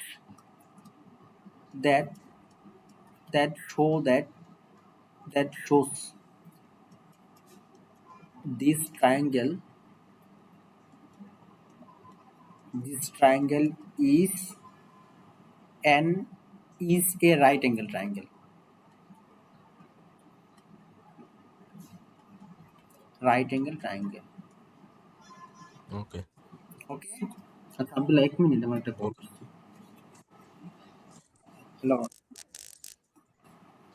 Speaker 1: that that show that shows this triangle is an is a right angle triangle. Right angle triangle.
Speaker 2: Okay.
Speaker 1: Okay? আচ্ছা আব্দুল্লাহ, 1 মিনিট, আমার একটা কল
Speaker 2: ওকে।
Speaker 1: আসছে। হ্যালো,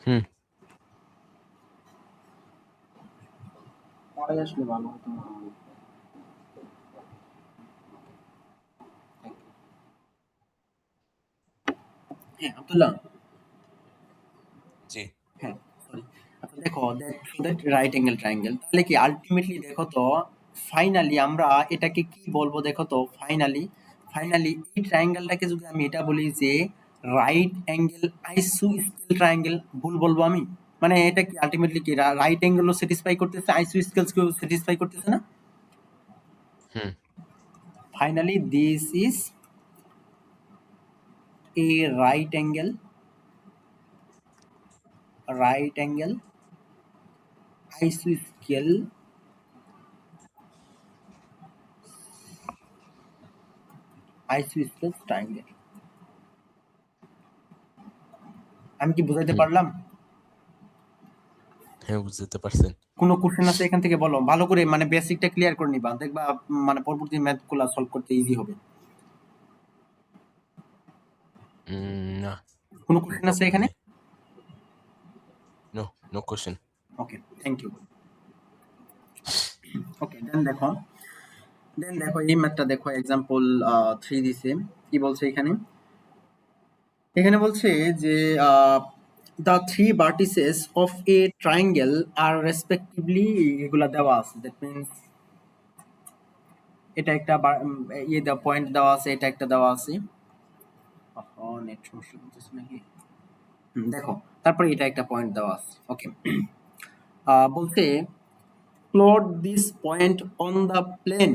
Speaker 2: হুম।
Speaker 1: পরে আসলে ভালো হতো না। হ্যাঁ আব্দুল্লাহ,
Speaker 2: জি।
Speaker 1: হ্যাঁ সরি। আচ্ছা দেখো, দ্যাট রাইট অ্যাঙ্গেল ট্রায়াঙ্গেল, তাহলে কি আলটিমেটলি দেখো তো ফাইনালি আমরা এটাকে কি বলবো? দেখো তো ফাইনালি এই ট্রায়াঙ্গেলটাকে যদি আমি এটা বলি যে রাইট অ্যাঙ্গেল আইসোস্কেল ট্রায়াঙ্গেল, ভুল বলবো আমি? মানে এটা কি আলটিমেটলি কি রাইট অ্যাঙ্গেলও স্যাটিসফাই করতেছে, আইসোস্কেলসকেও স্যাটিসফাই করতেছে না?
Speaker 2: Hmm.
Speaker 1: Finally this is a right angle আইসোস্কেল ট্রায়াঙ্গেল। আমি কি বুঝাইতে
Speaker 2: হুম।
Speaker 1: পারলাম?
Speaker 2: হ্যাঁ, বুঝতে পারছেন।
Speaker 1: কোনো কোশ্চেন আছে এখান থেকে বলো, ভালো করে মানে বেসিকটা ক্লিয়ার করে নিবা, দেখবা মানে পরবর্তী ম্যাথ গুলা সলভ করতে ইজি হবে।
Speaker 2: না।
Speaker 1: কোনো কোশ্চেন আছে
Speaker 2: প্রবলেম
Speaker 1: এখানে?
Speaker 2: নেই। No, no question.
Speaker 1: Okay, thank you. Okay, then দেখো এই ম্যাথটা দেখো, এক্সাম্পল 3 দিছে। কি বলছে এখানে? এখানে বলছে যে the three vertices of a triangle are respectively, এগুলা দেওয়া আছে, দ্যাট মিনস এটা একটা ইয়ে দেওয়া পয়েন্ট দেওয়া আছে, এটা একটা দেওয়া আছে। নেট সমস্যা হচ্ছে নাকি? দেখো, তারপরে এটা একটা পয়েন্ট দেওয়া আছে। ওকে, বলতে plot this point on the plane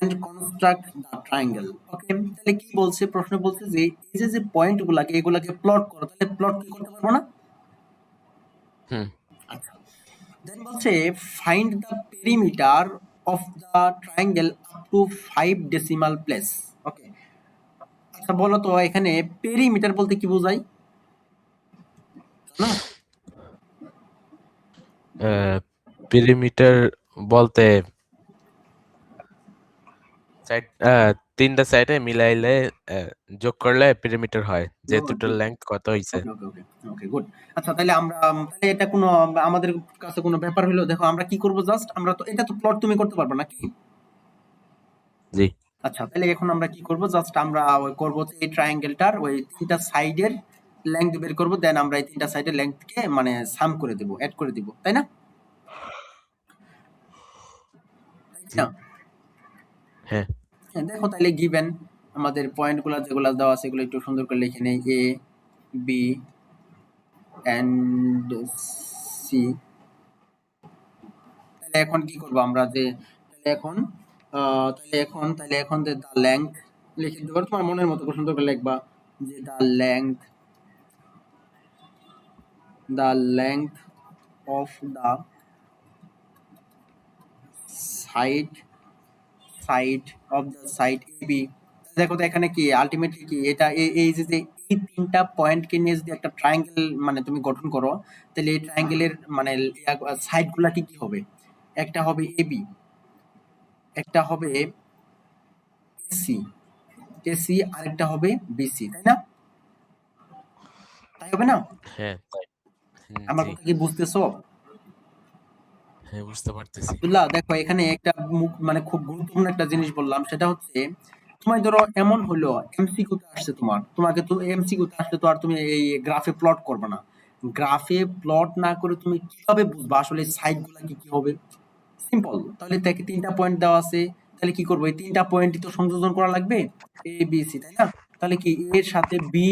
Speaker 1: and construct the triangle. Okay, তাহলে কি বলছে? প্রশ্ন বলছে যে এই যে পয়েন্ট গুলাকে এগুলাকে প্লট করো, তাহলে প্লট কি করতে পারবো না?
Speaker 2: হুম।
Speaker 1: আচ্ছা, দেন বলছে find the perimeter of the triangle up to 5 decimal place. Okay, আচ্ছা বলো তো এখানে পেরিমিটার বলতে কি বোঝায়, জানো?
Speaker 2: পেরিমিটার বলতে সাইড, তিনটা সাইডে মিলাইলে যোগ করলে পেরিমিটার হয়, যে দুটোর
Speaker 1: গুড।
Speaker 2: লেংথ কত হইছে।
Speaker 1: ওকে, ওকে, ওকে, ওকে, গুড। আচ্ছা তাহলে আমরা তাহলে এটা কোনো আমাদের কাছে কোনো ব্যাপার হলো? দেখো আমরা কি করব, জাস্ট আমরা তো এটা তো প্লট তুমি করতে পারবে নাকি?
Speaker 2: জি।
Speaker 1: আচ্ছা, তাহলে এখন আমরা কি করব? জাস্ট আমরা ওই করব যে এই ট্রায়াঙ্গেলটার ওই তিনটা সাইডের লেংথ বের করব, দেন আমরা এই তিনটা সাইডের লেংথকে মানে সাম করে দেব, অ্যাড করে দিব, তাই না? তাই কি
Speaker 2: জি।
Speaker 1: না?
Speaker 2: হ্যাঁ।
Speaker 1: হ্যাঁ, দেখো তাহলে গিভেন আমাদের পয়েন্টগুলো যেগুলো দেওয়া আছে এগুলো একটু সুন্দর করে লিখে নেই, এ বি এন্ড সি। তাহলে এখন কি করব আমরা যে তাহলে এখন তাহলে এখন যে দা লেংথ লিখে দিতে পারো তোমার মনের মতো করে সুন্দর করে লিখবা যে the length of the side side AB. দেখো তো এখানে কি আলটিমেটলি কি এটা এই যে এই তিনটা পয়েন্টকে নিয়ে যদি একটা ট্রায়াঙ্গেল মানে তুমি গঠন করো, তাহলে এই ট্রায়াঙ্গেলের মানে সাইডগুলা কি কি হবে? একটা হবে এবি, একটা হবে এসি, এসি আরেকটা হবে বিসি, তাই না? তাই হবে না?
Speaker 2: হ্যাঁ, তাই।
Speaker 1: আমার
Speaker 2: জি।
Speaker 1: কথা কি বুঝতেছো?
Speaker 2: হ্যাঁ, বুঝতে পারতেছি।
Speaker 1: আব্দুল্লাহ দেখো এখানে একটা মানে খুব গুরুত্বপূর্ণ একটা জিনিস বললাম, সেটা হচ্ছে তোমার ধরো এমন হলো এমসিকিউ তে আসছে, তোমাকে তো এমসিকিউ তে আসলে তো আর তুমি এই গ্রাফে প্লট করবে না। গ্রাফে প্লট না করে তুমি কিভাবে বুঝবা আসলে সাইড গুলা কি কি হবে? সিম্পল, তাহলে তাকে তিনটা পয়েন্ট দেওয়া আছে, তাহলে কি করবো? এই তিনটা পয়েন্টই তো সংযোজন করা লাগবে, এ বি সি, তাই না? তাহলে কি এ এর সাথে বি,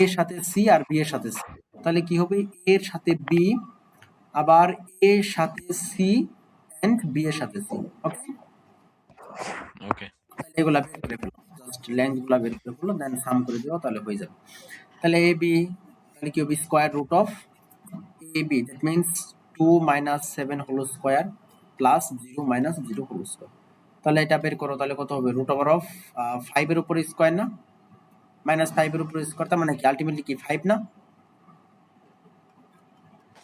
Speaker 1: এর সাথে সি, আর বি এর সাথে সি, তাহলে কি হবে? এ এর সাথে বি, আবার এ এর সাথে সি, এন্ড বি এর সাথে সি। ওকে,
Speaker 2: ওকে।
Speaker 1: তাহলে এগুলা বের করে ফেলো, জাস্ট লেন্থ গুলা বের করে ফেলো, দেন সাম করে দিও, তাহলে হয়ে যাবে। তাহলে এ বি, তাহলে কি হবে? Square root of A B, that means 2 - 7 whole square plus 0 - 0 whole square. তাহলে এটা বের করো, তাহলে কত হবে? রুট ওভার অফ 5 এর উপরে স্কোয়ার না, -5 এর উপরে স্কোয়ার, তার মানে কি আলটিমেটলি কি 5 না?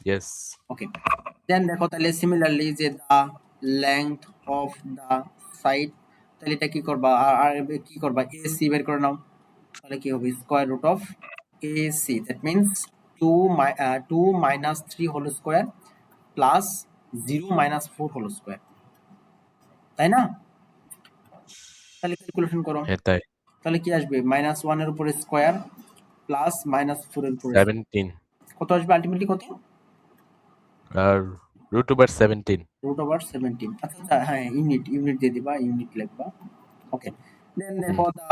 Speaker 2: ইয়েস।
Speaker 1: ওকে, দেন দেখো তাহলে সিমিলারলি যে দা লেংথ অফ দা সাইড, তাহলে এটা কি করবা? আর কি করবা? এসি বের করে নাও, তাহলে কি হবে? Square root of AC, that means 2 - 3 whole square plus 0 - 4 whole square, তাই না? তাহলে ক্যালকুলেশন করো,
Speaker 2: হ্যাঁ, তাই।
Speaker 1: তাহলে কি আসবে? -1 এর উপরে স্কোয়ার প্লাস -4 এর উপরে স্কোয়ার,
Speaker 2: 17
Speaker 1: কত আসবে আলটিমেটলি? কত?
Speaker 2: আর √17।
Speaker 1: √17। আচ্ছা আচ্ছা, হ্যাঁ ইউনিট ইউনিট দিয়ে দিবা, ইউনিট লিখবা। ওকে, দেন
Speaker 2: হুম,
Speaker 1: দেখো দা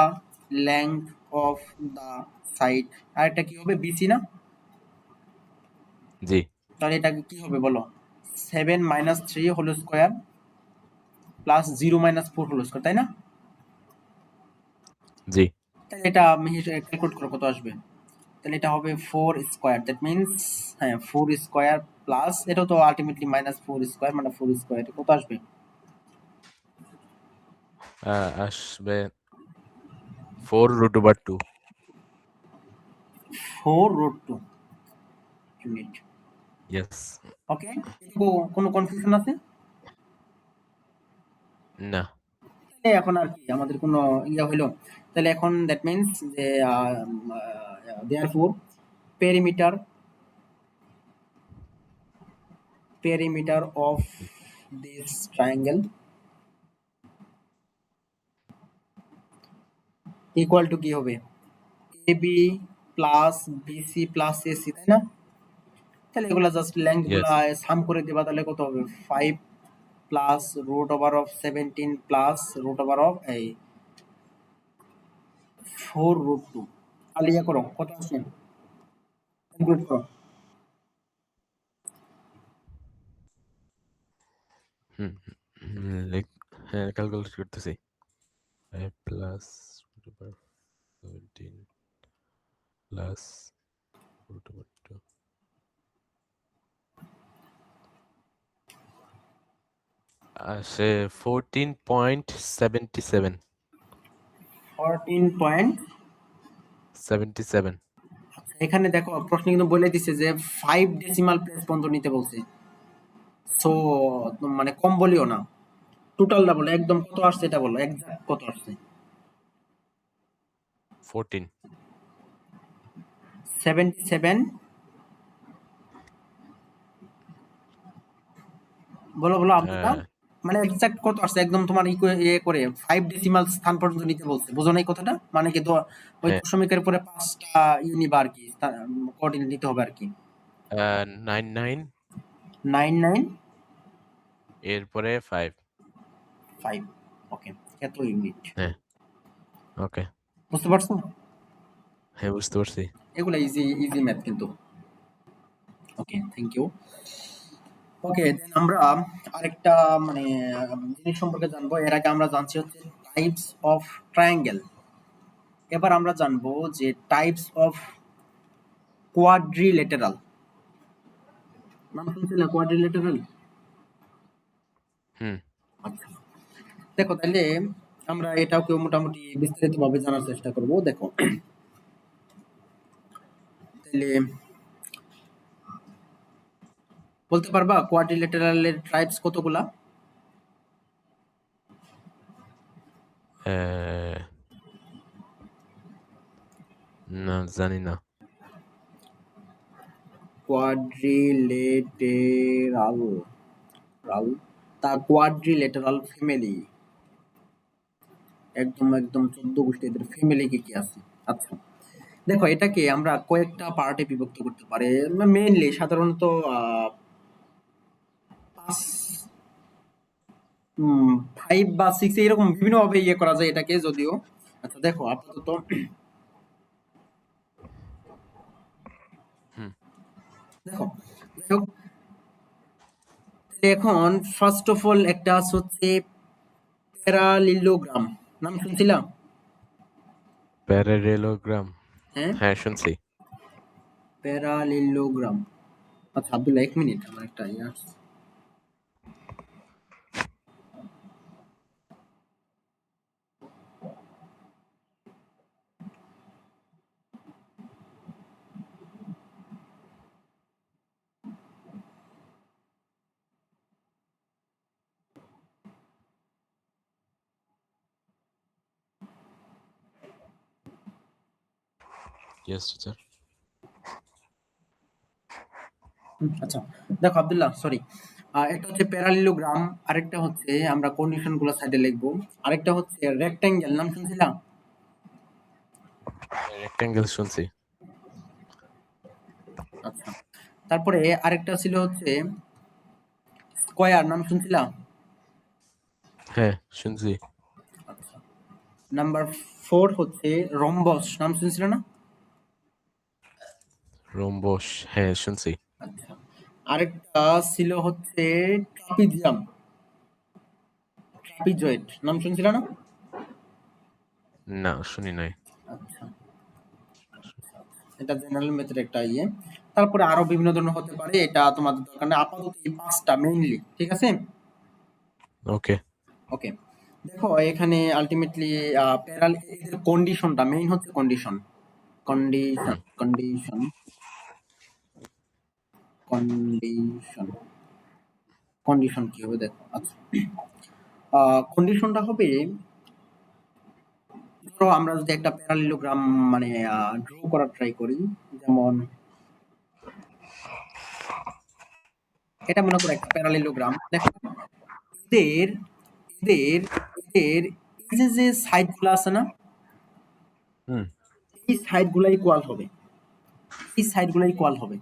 Speaker 1: লেংথ অফ দা সাইড, আর এটা কি হবে? বিসি না?
Speaker 2: জি,
Speaker 1: তাহলে এটা কি হবে বলো? 7 - 3 whole square plus 0 - 4 whole square, তাই না?
Speaker 2: জি,
Speaker 1: তাহলে এটা ক্যালকুলেট করো, কত আসবে? তাহলে এটা হবে 4 স্কোয়ার, দ্যাট মিনস হ্যাঁ 4 স্কোয়ার প্লাস এটা তো আলটিমেটলি -4 স্কোয়ার, মানে 4 স্কোয়ার, কত আসবে?
Speaker 2: আসবে 4√2।
Speaker 1: 4√2 ইউনিট।
Speaker 2: ইয়েস।
Speaker 1: ওকে, এটুকু কোনো কনফিউশন আছে?
Speaker 2: না।
Speaker 1: তাহলে এখন আর কি আমাদের কোনো ইয়া হইলো? তাহলে এখন দ্যাট মিনস যে therefore perimeter perimeter of this triangle equal to কি হবে? AB plus BC plus AC, তাই না? তাহলে এগুলা জাস্ট লেংথ
Speaker 2: ইয়েস।
Speaker 1: গুলা সাম করে দিবা, তাহলে কত হবে? 5 plus √17 plus root over of এই 4√2, তাহলে ইয়া করো, কত আসে? ক্যালকুলেট করো।
Speaker 2: হুম, হ্যাঁ, ক্যালকুলেট করতেছি। 5 প্লাস √17 প্লাস √2 আসে 14.77।
Speaker 1: 14
Speaker 2: 77।
Speaker 1: এখানে দেখো প্রশ্ন কিন্তু বলে দিছে যে 5 ডেসিমাল প্লেস পর্যন্ত নিতে বলছে, সো মানে কম বলিও না, টোটালটা বলো, একদম কত আসছে এটা বলো, এক্সাক্ট কত আসছে?
Speaker 2: 14।
Speaker 1: 77, বলো বলো আব্দুল্লাহ,
Speaker 2: হ্যাঁ,
Speaker 1: মানে এক্সাক্ট কত আসছে একদম তোমার ইয়ে করে 5 ডেসিমাল স্থান পর্যন্ত নিতে বলছে, বুঝো নাই কথাটা? মানে কি ওই
Speaker 2: হ্যাঁ।
Speaker 1: দশমিকের পরে 5টা নিবা আর কি, কোঅর্ডিনেট নিতে হবে আর কি।
Speaker 2: 99
Speaker 1: 99
Speaker 2: এরপরে 5।
Speaker 1: 5, ওকে, এত ইউনিট,
Speaker 2: হ্যাঁ, ওকে।
Speaker 1: বুঝতে পারছো?
Speaker 2: হ্যাঁ, বুঝতে পারছি।
Speaker 1: এগুলো ইজি ইজি ম্যাথ কিন্তু। ওকে, থ্যাংক ইউ। ওকে, দেন আমরা আরেকটা মানে জিনিস সম্পর্কে জানবো। এর আগে আমরা জানছি হচ্ছে টাইপস অফ ট্রায়াঙ্গেল। এবার আমরা জানবো যে টাইপস অফ কোয়াড্রিলেটারাল। নাম শুনছিলে কোয়াড্রিলেটারাল?
Speaker 2: হুম।
Speaker 1: আচ্ছা, দেখো তাহলে আমরা এটাকে মোটামুটি বিস্তারিতভাবে জানার চেষ্টা করব। দেখো তাহলে বলতে পারবা কোয়াড্রিল্যাটারালের ট্রাইবস কতগুলা?
Speaker 2: আহ, না জানি না।
Speaker 1: কোয়াড্রিলেটেরাল রাল তা কোয়াড্রিলেটারাল ফ্যামিলি একদম একদম 14 গোষ্ঠী এদের ফ্যামিলি কি কি আছে। আচ্ছা দেখো এটাকে আমরা কয়েকটা পার্টে বিভক্ত করতে পারি। মেইনলি সাধারণত পাঁচ 5 বা 6 এরকম বিভিন্ন ভাবে ইয়ে করা যায় এটাকে যদিও। আচ্ছা দেখো আপাতত
Speaker 2: হুম।
Speaker 1: দেখো যাই হোক, তাহলে এখন ফার্স্ট অফ অল একটা আছে হচ্ছে প্যারালিলোগ্রাম, নাম শুনছিলাম?
Speaker 2: প্যারালেলোগ্রাম,
Speaker 1: হ্যাঁ,
Speaker 2: হ্যাঁ শুনছি।
Speaker 1: প্যারালিলোগ্রাম। আচ্ছা আব্দুল্লাহ 1 মিনিট, আমার একটা ইয়ে আসছে।
Speaker 2: Yes sir.
Speaker 1: আচ্ছা দেখো আব্দুল্লাহ সরি, একটা হচ্ছে প্যারালিলোগ্রাম, আরেকটা হচ্ছে আমরা কন্ডিশন গুলো সাইডে লিখবো, আরেকটা হচ্ছে রেক্টেঙ্গেল, নাম শুনছিলাম?
Speaker 2: রেক্টেঙ্গেল শুনছি।
Speaker 1: আচ্ছা তারপরে আরেকটা ছিল হচ্ছে স্কয়ার, নাম শুনছিলাম?
Speaker 2: হ্যাঁ শুনছি।
Speaker 1: আচ্ছা নাম্বার 4 হচ্ছে রম্বস, নাম শুনছিল না?
Speaker 2: রোম্বস, হ্যাঁ শুনছি।
Speaker 1: আচ্ছা আরেকটা ছিল হচ্ছে ট্রাপিজিয়াম, ট্রাপিজয়েড, নাম শুনছিল না?
Speaker 2: না শুনি নাই।
Speaker 1: আচ্ছা এটা জেনারেল ম্যাথের একটা ইয়ে। তারপরে আরো বিভিন্ন ধরনের হতে পারে, এটা তোমাদের দরকার নেই, আপাতত এই 5টা মেইনলি, ঠিক আছে?
Speaker 2: ওকে।
Speaker 1: ওকে দেখো এখানে আলটিমেটলি প্যারাল এদের কন্ডিশনটা মেইন হচ্ছে কন্ডিশন, কন্ডিশন
Speaker 2: হুম।
Speaker 1: কন্ডিশন কন্ডিশন কন্ডিশন কি হবে দেখো। আচ্ছা কন্ডিশনটা হবে, ধরো আমরা যদি একটা প্যারালিলোগ্রাম মানে ড্র করার ট্রাই করি, যেমন এটা মনে করো একটা প্যারালিলোগ্রাম। দেখো এদের এদের এদের এই যে যে সাইড গুলো আছে না,
Speaker 2: হুম।
Speaker 1: এই সাইড গুলো ইকুয়াল হবে, এই সাইড গুলো ইকুয়াল হবে,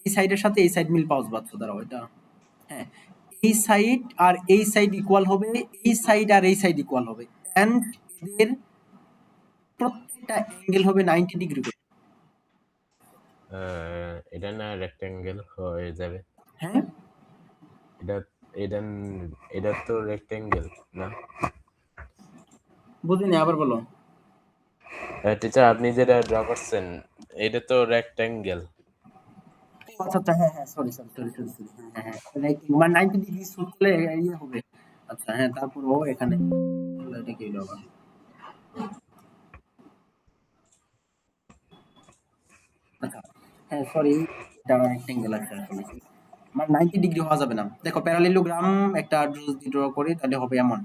Speaker 1: এই সাইডের সাথে এই সাইড মিল পাওয়া যাচ্ছে, দাঁড়াও এটা, হ্যাঁ এই সাইড আর এই সাইড ইকুয়াল হবে, এই সাইড আর এই সাইড ইকুয়াল হবে, এন্ড এদের প্রত্যেকটা অ্যাঙ্গেল হবে 90 ডিগ্রি করে।
Speaker 2: এটা না রেক্টেঙ্গেল হয়ে যাবে।
Speaker 1: হ্যাঁ
Speaker 2: এটা এটা এটা তো রেক্টেঙ্গেল না?
Speaker 1: বুঝিনি, আবার বলো।
Speaker 2: টিচার আপনি যেটা ড্র করছেন এটা তো রেক্টেঙ্গেল।
Speaker 1: আচ্ছা আচ্ছা হ্যাঁ হ্যাঁ sorry sorry sorry sorry sorry, হ্যাঁ হ্যাঁ রাইট, মানে 90 ডিগ্রি শুট করলে ইয়ে হবে। আচ্ছা হ্যাঁ তারপরও এখানে এটা কি হলো আবার? আচ্ছা হ্যাঁ সরি, এটা রেক্টেঙ্গেল আছে আসলে, মানে 90 ডিগ্রি হওয়া যাবে না। দেখো প্যারালিলোগ্রাম একটা যদি ড্র করি তাহলে হবে এমন,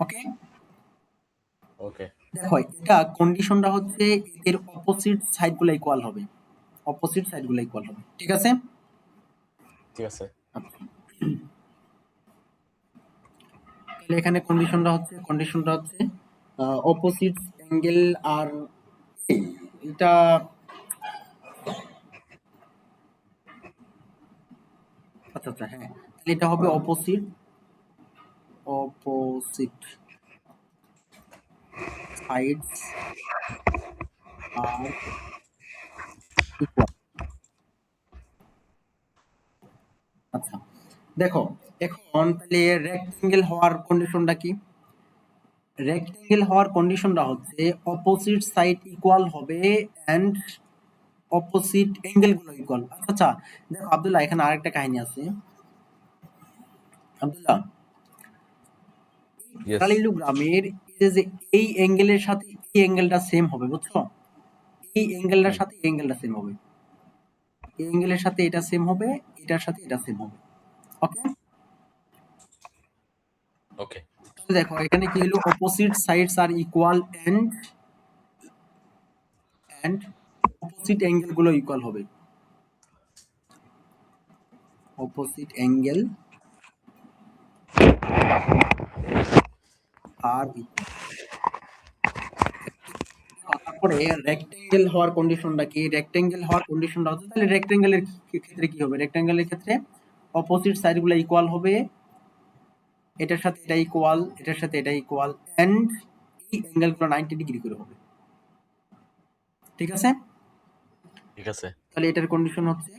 Speaker 1: ওকে?
Speaker 2: ওকে।
Speaker 1: দেখো এটা কন্ডিশনটা হচ্ছে এদের অপোজিট সাইড গুলো ইকুয়াল হবে, অপোজিট সাইড গুলো ইকুয়াল হবে, ঠিক আছে?
Speaker 2: ঠিক আছে।
Speaker 1: আচ্ছা তাহলে এখানে কন্ডিশনটা হচ্ছে অপোজিট অ্যাঙ্গেল আর এটা, আচ্ছা আচ্ছা হ্যাঁ তাহলে এটা হবে opposite, opposite sides are equal. আচ্ছা দেখো এখন তাহলে রেক্টেঙ্গেল হওয়ার কন্ডিশনটা কি? রেক্টেঙ্গেল হওয়ার কন্ডিশনটা হচ্ছে অপোজিট সাইড ইকুয়াল হবে, এন্ড অপোজিট অ্যাঙ্গেল গুলো ইকুয়াল। আচ্ছা দেখো আব্দুল্লাহ, এখানে আরেকটা কাহিনী আছে। আব্দুল্লাহ,
Speaker 2: ইয়েস।
Speaker 1: প্যারালিলোগ্রামের যে এই অ্যাঙ্গেলের সাথে এই অ্যাঙ্গেলটা সেম হবে, বুঝছো? এই অ্যাঙ্গেলটার সাথে এই অ্যাঙ্গেলটা সেম হবে, এই অ্যাঙ্গেলের সাথে এটা সেম হবে, এটার সাথে এটা সেম হবে। ওকে,
Speaker 2: ওকে।
Speaker 1: তাহলে দেখো এখানে কি হলো, opposite sides are equal and opposite angle গুলো ইকুয়াল হবে। Opposite angle are equal. তারপরে রেক্টেঙ্গেল হওয়ার কন্ডিশনটা কি? রেক্টেঙ্গেল হওয়ার কন্ডিশনটা হচ্ছে, তাহলে রেক্টেঙ্গেলের ক্ষেত্রে কি হবে? রেক্টেঙ্গেলের ক্ষেত্রে অপোজিট সাইডগুলো ইকুয়াল হবে, এটার সাথে এটা ইকুয়াল, এটার সাথে এটা ইকুয়াল, এন্ড এই অ্যাঙ্গেলগুলো 90 ডিগ্রি করে হবে। ঠিক আছে?
Speaker 2: ঠিক আছে।
Speaker 1: তাহলে এটার কন্ডিশন হচ্ছে,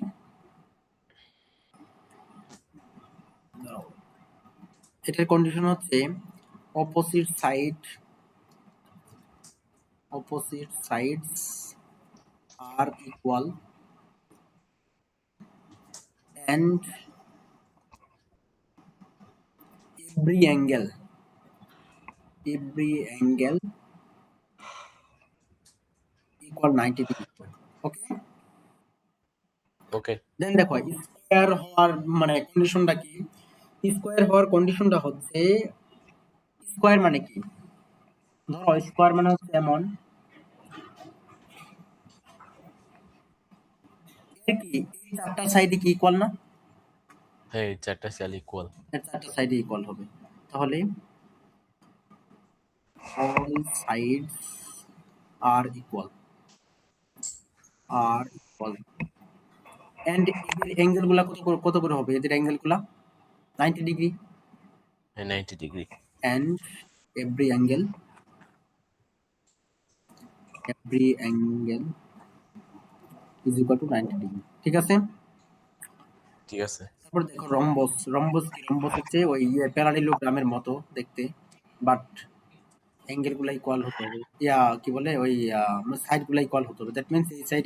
Speaker 1: এটার কন্ডিশন হচ্ছে opposite sides are equal and every angle equal 90 degree। Okay,
Speaker 2: okay.
Speaker 1: Then দেখো স্কোয়ার হওয়ার মানে কন্ডিশনটা কি? স্কোয়ার হওয়ার কন্ডিশনটা হচ্ছে, স্কোয়ার মানে কি? ধরো স্কোয়ার মানে হচ্ছে এমন, এর কি এই চারটা সাইডে কি ইকুয়াল না?
Speaker 2: হ্যাঁ, এই চারটা সেল ইকুয়াল।
Speaker 1: এর চারটা সাইডে ইকুয়াল হবে। তাহলে all sides are equal and এদের অ্যাঙ্গেল গুলা কত করে হবে? এদের অ্যাঙ্গেল গুলা 90 ডিগ্রি,
Speaker 2: হ্যাঁ, 90 degree.
Speaker 1: and every angle is equal to 90 degree. ঠিক আছে?
Speaker 2: ঠিক আছে।
Speaker 1: তারপর দেখো রম্বস কি? রম্বস হচ্ছে ওই প্যারালিলোগ্রামের মতো দেখতে, বাট অ্যাঙ্গেল গুলা ইকুয়াল হতে হবে, কি বলে ওই সাইড গুলা ইকুয়াল হতে হবে। দ্যাট মিন্স এই সাইড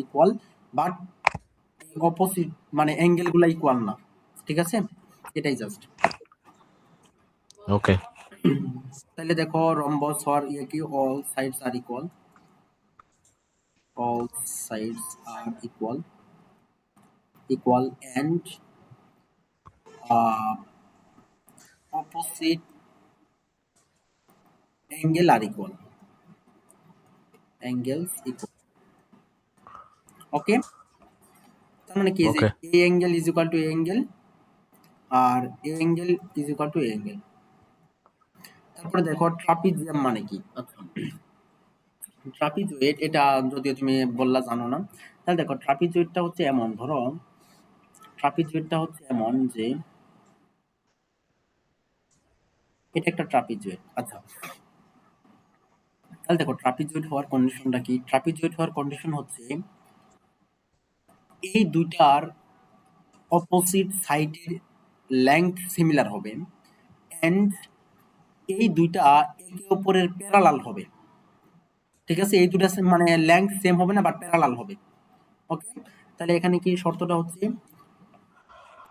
Speaker 1: ইকুয়াল, বাট অপোজিট মানে অ্যাঙ্গেল গুলা ইকুয়াল না। ঠিক আছে? এটাই জাস্ট।
Speaker 2: ওকে।
Speaker 1: তাহলে দেখো রম্বস হওয়ার কি, all sides are equal and opposite angle are angles equal. Okay, তার মানে কি যে
Speaker 2: okay.
Speaker 1: A angle is equal to A angle আর A angle is equal to A angle. তারপরে দেখো ট্রাপিজিয়াম মানে কি? আচ্ছা, ট্রাপিজয়েড, এটা যদিও তুমি বললা জানো না, তাহলে দেখো ট্রাপিজয়েডটা হচ্ছে এমন, ধরো ট্রাপিজয়েডটা হচ্ছে এমন যে এটা একটা ট্রাপিজয়েড। আচ্ছা, তাহলে দেখো ট্রাপিজয়েড হওয়ার কন্ডিশনটা কি? ট্রাপিজয়েড হওয়ার কন্ডিশন হচ্ছে এই দুইটার অপোজিট সাইডের লেংথ সিমিলার হবে এন্ড এই দুইটা একে অপরের প্যারালাল হবে। ঠিক আছে? এই দুটা মানে লেংথ সেম হবে না, বাট প্যারালাল হবে। ওকে, তাহলে এখানে কি শর্তটা হচ্ছে,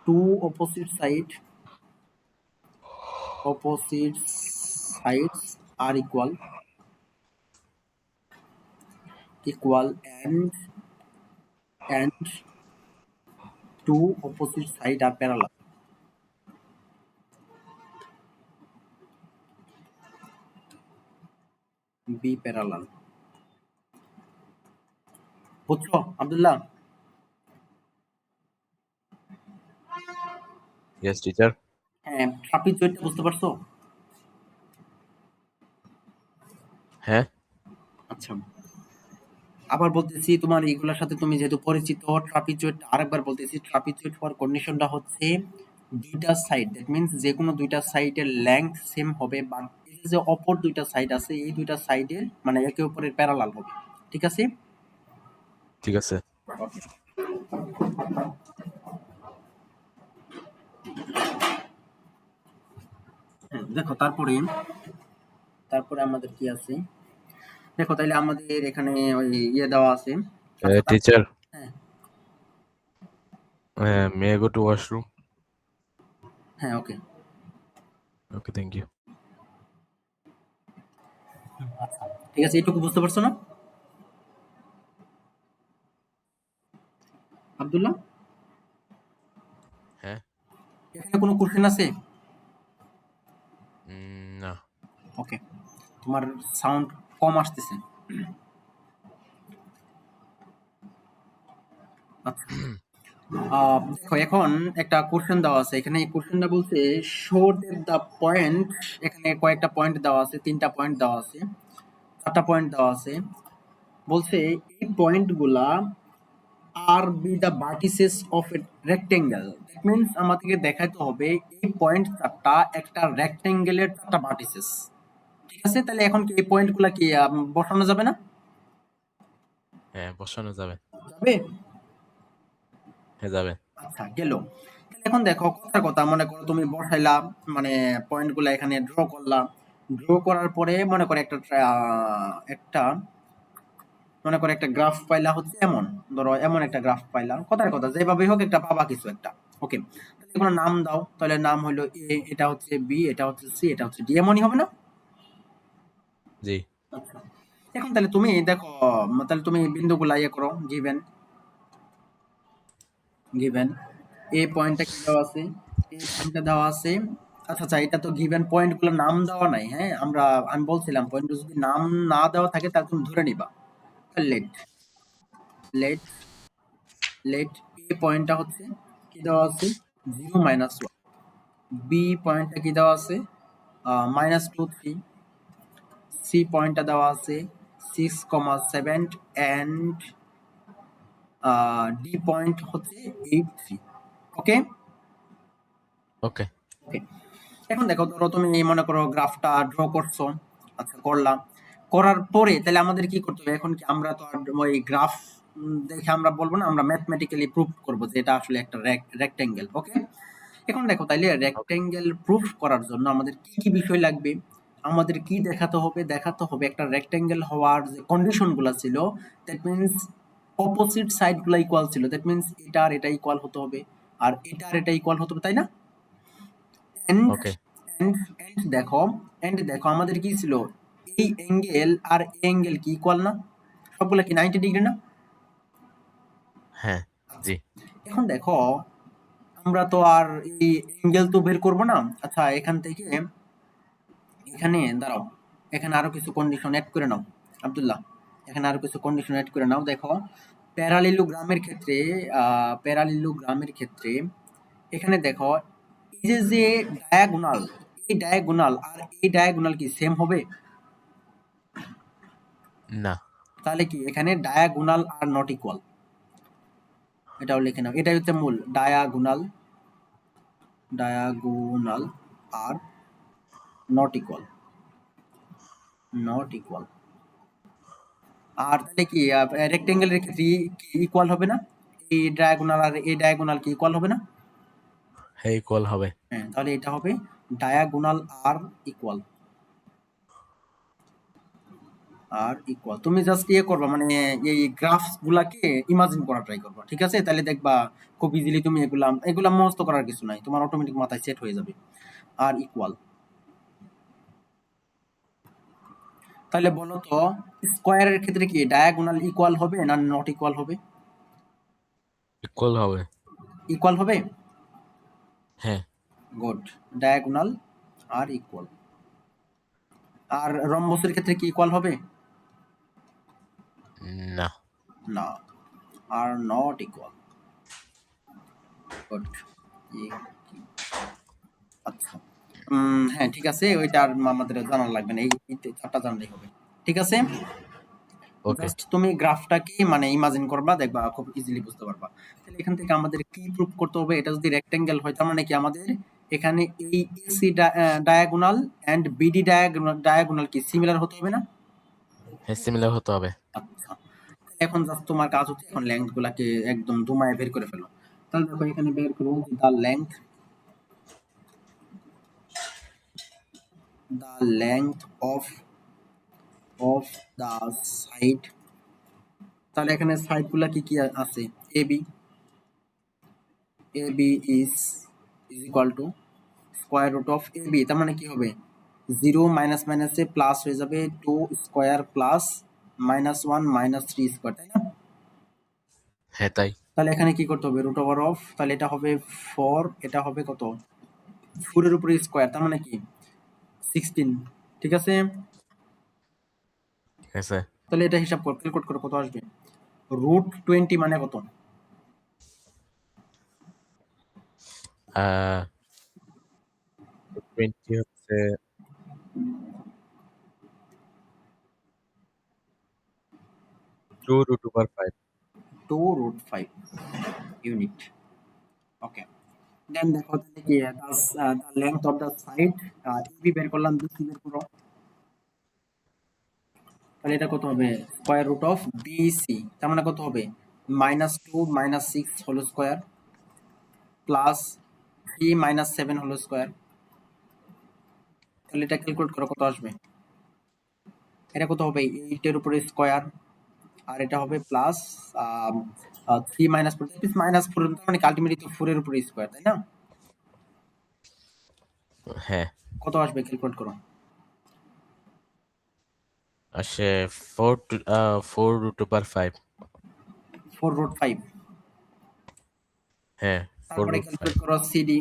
Speaker 1: two opposite sides are equal and two opposite side are parallel. Be parallel. বুঝছো আব্দুল্লাহ?
Speaker 2: Yes teacher.
Speaker 1: হ্যাঁ, ট্রাপিজয়েডটা বুঝতে পারছো?
Speaker 2: হ্যাঁ।
Speaker 1: আচ্ছা, আবার বলতেছি, তোমার এগুলোর সাথে তুমি যেহেতু পরিচিত, ট্রাপিজয়েড আরেকবার বলতেছি, ট্রাপিজয়েড হওয়ার কন্ডিশনটা হচ্ছে দুইটা সাইড, দ্যাট মিন্স যে কোনো দুইটা সাইডের লেংথ সেম হবে, বা এই যে অপর দুইটা সাইড আছে এই দুইটা সাইডের মানে একে অপরের প্যারালাল হবে। ঠিক আছে?
Speaker 2: ঠিক আছে।
Speaker 1: হ্যাঁ, দেখো তারপরে আমাদের কি আছে? দেখো তাইলে আমাদের এখানে ওই দেওয়া আছে, আচ্ছা
Speaker 2: টিচার,
Speaker 1: হ্যাঁ
Speaker 2: may I go to washroom?
Speaker 1: হ্যাঁ ওকে।
Speaker 2: ওকে, থ্যাংক ইউ।
Speaker 1: আচ্ছা ঠিক আছে, এইটুকু বুঝতে পারছো না আব্দুল্লাহ?
Speaker 2: হ্যাঁ।
Speaker 1: এখানে কোনো কোশ্চেন আছে?
Speaker 2: না।
Speaker 1: ওকে, তোমার সাউন্ড কম আসতেছে। আচ্ছা দেখো এখন একটা কোশ্চেন দেওয়া আছে এখানে, এই কোশ্চেনটা বলছে শো দ্য পয়েন্ট, এখানে কয়েকটা পয়েন্ট দেওয়া আছে, 3টা পয়েন্ট দেওয়া আছে, 4টা পয়েন্ট দেওয়া আছে। বলছে এই পয়েন্টগুলা are be the vertices of a rectangle. That means আমাদেরকে দেখাতে হবে এই পয়েন্ট চারটা একটা রেক্টেঙ্গেলের 4টা ভার্টিসেস। ঠিক আছে, তাহলে এখন কি এই পয়েন্টগুলা কি বসানো যাবে না?
Speaker 2: হ্যাঁ, বসানো যাবে।
Speaker 1: যাবে।
Speaker 2: হ্যাঁ, যাবে।
Speaker 1: আচ্ছা গেল। তাহলে এখন দেখো কথার কথা, মনে করো তুমি বসাইলা, মানে পয়েন্টগুলো এখানে ড্র করলাম, ড্র করার পরে মনে করো একটা মনে করো একটা গ্রাফ পাইলা হচ্ছে এমন, ধরো এমন একটা গ্রাফ পাইলাম, কথার কথা যেভাবে হোক একটা পাবা কিছু একটা। ওকে, তাহলে কোনো নাম দাও, তাহলে নাম হলো এ, এটা হচ্ছে বি, এটা হচ্ছে সি, এটা হচ্ছে ডি, এমনই হবে না?
Speaker 2: জি।
Speaker 1: আচ্ছা এখন তাহলে তুমি দেখো, তাহলে তুমি বিন্দুগুলা ইয়ে করো, গিভেন গিভেন এ পয়েন্টটা কি দেওয়া আছে, এ পয়েন্টটা দেওয়া আছে। আচ্ছা আচ্ছা, এটা তো গিভেন পয়েন্টগুলো নাম দেওয়া নাই, হ্যাঁ আমি বলছিলাম পয়েন্ট যদি নাম না দেওয়া থাকে তাহলে তুমি ধরে নিবা। লেট লেট লেট এ পয়েন্টটা হচ্ছে কি দেওয়া আছে, 0 - 1, বি পয়েন্টটা কি দেওয়া আছে, -2 3, সি পয়েন্টটা দেওয়া আছে 6,7 অ্যান্ড ডি পয়েন্ট হচ্ছে 8 3। ওকে
Speaker 2: ওকে।
Speaker 1: ওকে, এখন দেখো ধরো তুমি মনে করো গ্রাফটা ড্র করছো, আচ্ছা করলাম, করার পরে তাহলে আমাদের কি করতে হবে, এখন কি আমরা তো আর ওই গ্রাফ দেখে আমরা বলবো না, আমরা ম্যাথমেটিক্যালি প্রুফ করব যে এটা আসলে একটা রেক্টেঙ্গেল। ওকে, এখন দেখো তাইলে
Speaker 2: ওকে।
Speaker 1: রেক্টেঙ্গেল প্রুফ করার জন্য আমাদের কি কি বিষয় লাগবে, আমাদের কি দেখাতে হবে, দেখাতে হবে একটা রেক্টেঙ্গেল হওয়ার যে কন্ডিশন গুলা ছিল, দ্যাট মিনস অপোজিট সাইড গুলা ইকুয়াল ছিল, দ্যাট মিনস এটা আর এটা ইকুয়াল হতে হবে, আর এটা আর এটা ইকুয়াল হতে হবে, তাই না? And
Speaker 2: okay.
Speaker 1: এন্ড এন্ড দেখো, আমাদের কি ছিল, এই অ্যাঙ্গেল আর অ্যাঙ্গেল কি ইকুয়াল না, সবগুলা কি 90 ডিগ্রি না?
Speaker 2: হ্যাঁ।
Speaker 1: আচ্ছা
Speaker 2: জি।
Speaker 1: এখন দেখো আমরা তো আর এই অ্যাঙ্গেল তো বের করব না। আচ্ছা এখান থেকে এখানে দাঁড়াও, এখানে আরো কিছু কন্ডিশন অ্যাড করে নাও আব্দুল্লাহ, এখানে আরো কিছু কন্ডিশন অ্যাড করে নাও। দেখো প্যারালিলোগ্রামের ক্ষেত্রে এখানে দেখো এই যে যে ডায়াগোনাল, এই ডায়াগোনাল আর এই ডায়াগোনাল কি সেম হবে?
Speaker 2: না।
Speaker 1: তাহলে কি এখানে ডায়াগোনাল আর নট ইকুয়াল, এটাও লিখে নাও, এটাই হচ্ছে মূল diagonal are not equal, not equal. আর তাহলে কি রেক্টেঙ্গেলের ক্ষেত্রে কি ইকুয়াল হবে না, এই ডায়াগোনাল আর এই ডায়াগোনাল কি ইকুয়াল হবে না?
Speaker 2: হ্যাঁ, ইকুয়াল হবে।
Speaker 1: হ্যাঁ তাহলে এটা হবে ডায়াগোনাল আর ইকুয়াল, আর ইকুয়াল। তুমি জাস্ট ইয়ে করবা, মানে এই গ্রাফস গুলাকে ইমাজিন করা ট্রাই করবা, ঠিক আছে? তাহলে দেখবা খুব ইজিলি তুমি এগুলা এগুলা মুখস্থ করার কিছু নাই, তোমার অটোমেটিক মাথায় সেট হয়ে যাবে। আর ইকুয়াল, তাহলে বলো তো স্কোয়ারের ক্ষেত্রে কি ডায়াগোনাল ইকুয়াল হবে না নট ইকুয়াল হবে?
Speaker 2: ইকুয়াল হবে।
Speaker 1: ইকুয়াল হবে।
Speaker 2: হ্যাঁ।
Speaker 1: গুড, ডায়াগোনাল আর ইকুয়াল। আর রম্বসের ক্ষেত্রে কি ইকুয়াল হবে?
Speaker 2: না।
Speaker 1: না, আর নট ইকুয়াল। গুড। আচ্ছা হ্যাঁ ঠিক আছে, ওইটা আর আমাদের জানা লাগবে না, এই 4টা জানলেই হবে। ঠিক আছে,
Speaker 2: ওকে।
Speaker 1: জাস্ট তুমি গ্রাফটাকে মানে ইমাজিন করবা, দেখবা খুব ইজিলি বুঝতে পারবা। তাহলে এখান থেকে আমাদের কি প্রুফ করতে হবে, এটা যদি রেক্টেঙ্গেল হয় তার মানে কি আমাদের এখানে এই AC diagonal and BD diagonal কি সিমিলার হতে হবে না?
Speaker 2: হ্যাঁ, সিমিলার হতে হবে।
Speaker 1: আচ্ছা এখন জাস্ট তোমার কাজ হচ্ছে এখন লেংথ গুলাকে একদম ধুমায় বের করে ফেলো। তাহলে দেখো এখানে বের করবো the length of the side তাহলে এখানে সাইডগুলা কি কি আছে? AB, AB is equal to square root of AB, তার মানে কি হবে? 0 মাইনাস মাইনাসে প্লাস হয়ে যাবে 2 স্কোয়ার প্লাস -1 -3 স্কোয়ার, তাই না?
Speaker 2: হ্যাঁ তাই।
Speaker 1: তাহলে এখানে কি করতে হবে? রুট ওভার অফ, তাহলে এটা হবে 4, এটা হবে কত? 4 এর উপরে স্কোয়ার, তার মানে কি 16, ঠিক আছে?
Speaker 2: ঠিক আছে।
Speaker 1: তাহলে এটা হিসাব কর, ক্যালকুলেট করো কত আসবে। √20 মানে কত?
Speaker 2: আহ 20 হচ্ছে 2√5।
Speaker 1: 2√5 ইউনিট। ওকে, দেন দেখো তাহলে কি the length of the side, AB বের করলাম, বিসি বের করো। তাহলে এটা কত হবে? স্কোয়ার রুট অফ বিসি, তার মানে কত হবে? -2 -6 whole square plus 3 -7 whole square. তাহলে এটা ক্যালকুলেট করো কত আসবে। এটা কত হবে? 8 এর উপরে স্কোয়ার, আর এটা হবে প্লাস 3 -4, -4, মানে আলটিমেটলি তো 4 এর উপরে স্কোয়ার, তাই না?
Speaker 2: হ্যাঁ,
Speaker 1: কত আসবে ক্যালকুলেট করো।
Speaker 2: আসে 4√5।
Speaker 1: 4√5।
Speaker 2: হ্যাঁ,
Speaker 1: তারপরে
Speaker 2: 4√5।
Speaker 1: ক্যালকুলেট করো সিডি,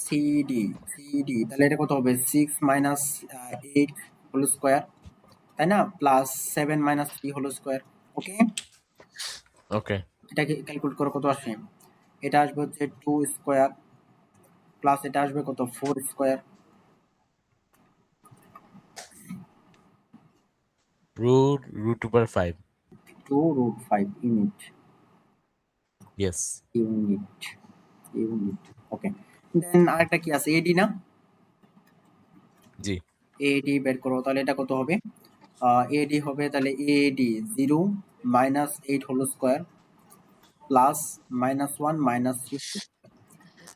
Speaker 1: সিডি তাহলে এটা কত হবে? 6 -8 হোল স্কোয়ার, তাই না? Plus 7 -3 whole square. Okay,
Speaker 2: okay.
Speaker 1: এটাকে ক্যালকুলেট করো কত আসে। এটা আসবে হচ্ছে 2 স্কোয়ার প্লাস এটা আসবে কত? 4 square.
Speaker 2: √5।
Speaker 1: 2√5 unit,
Speaker 2: yes.
Speaker 1: Unit, unit. Okay, then আরেকটা কি আছে? এডি না?
Speaker 2: জি।
Speaker 1: এডি বের করো, তাহলে এটা কত হবে? এডি হবে তাহলে এডি 0 -8 হোল স্কোয়ার প্লাস -1 -3,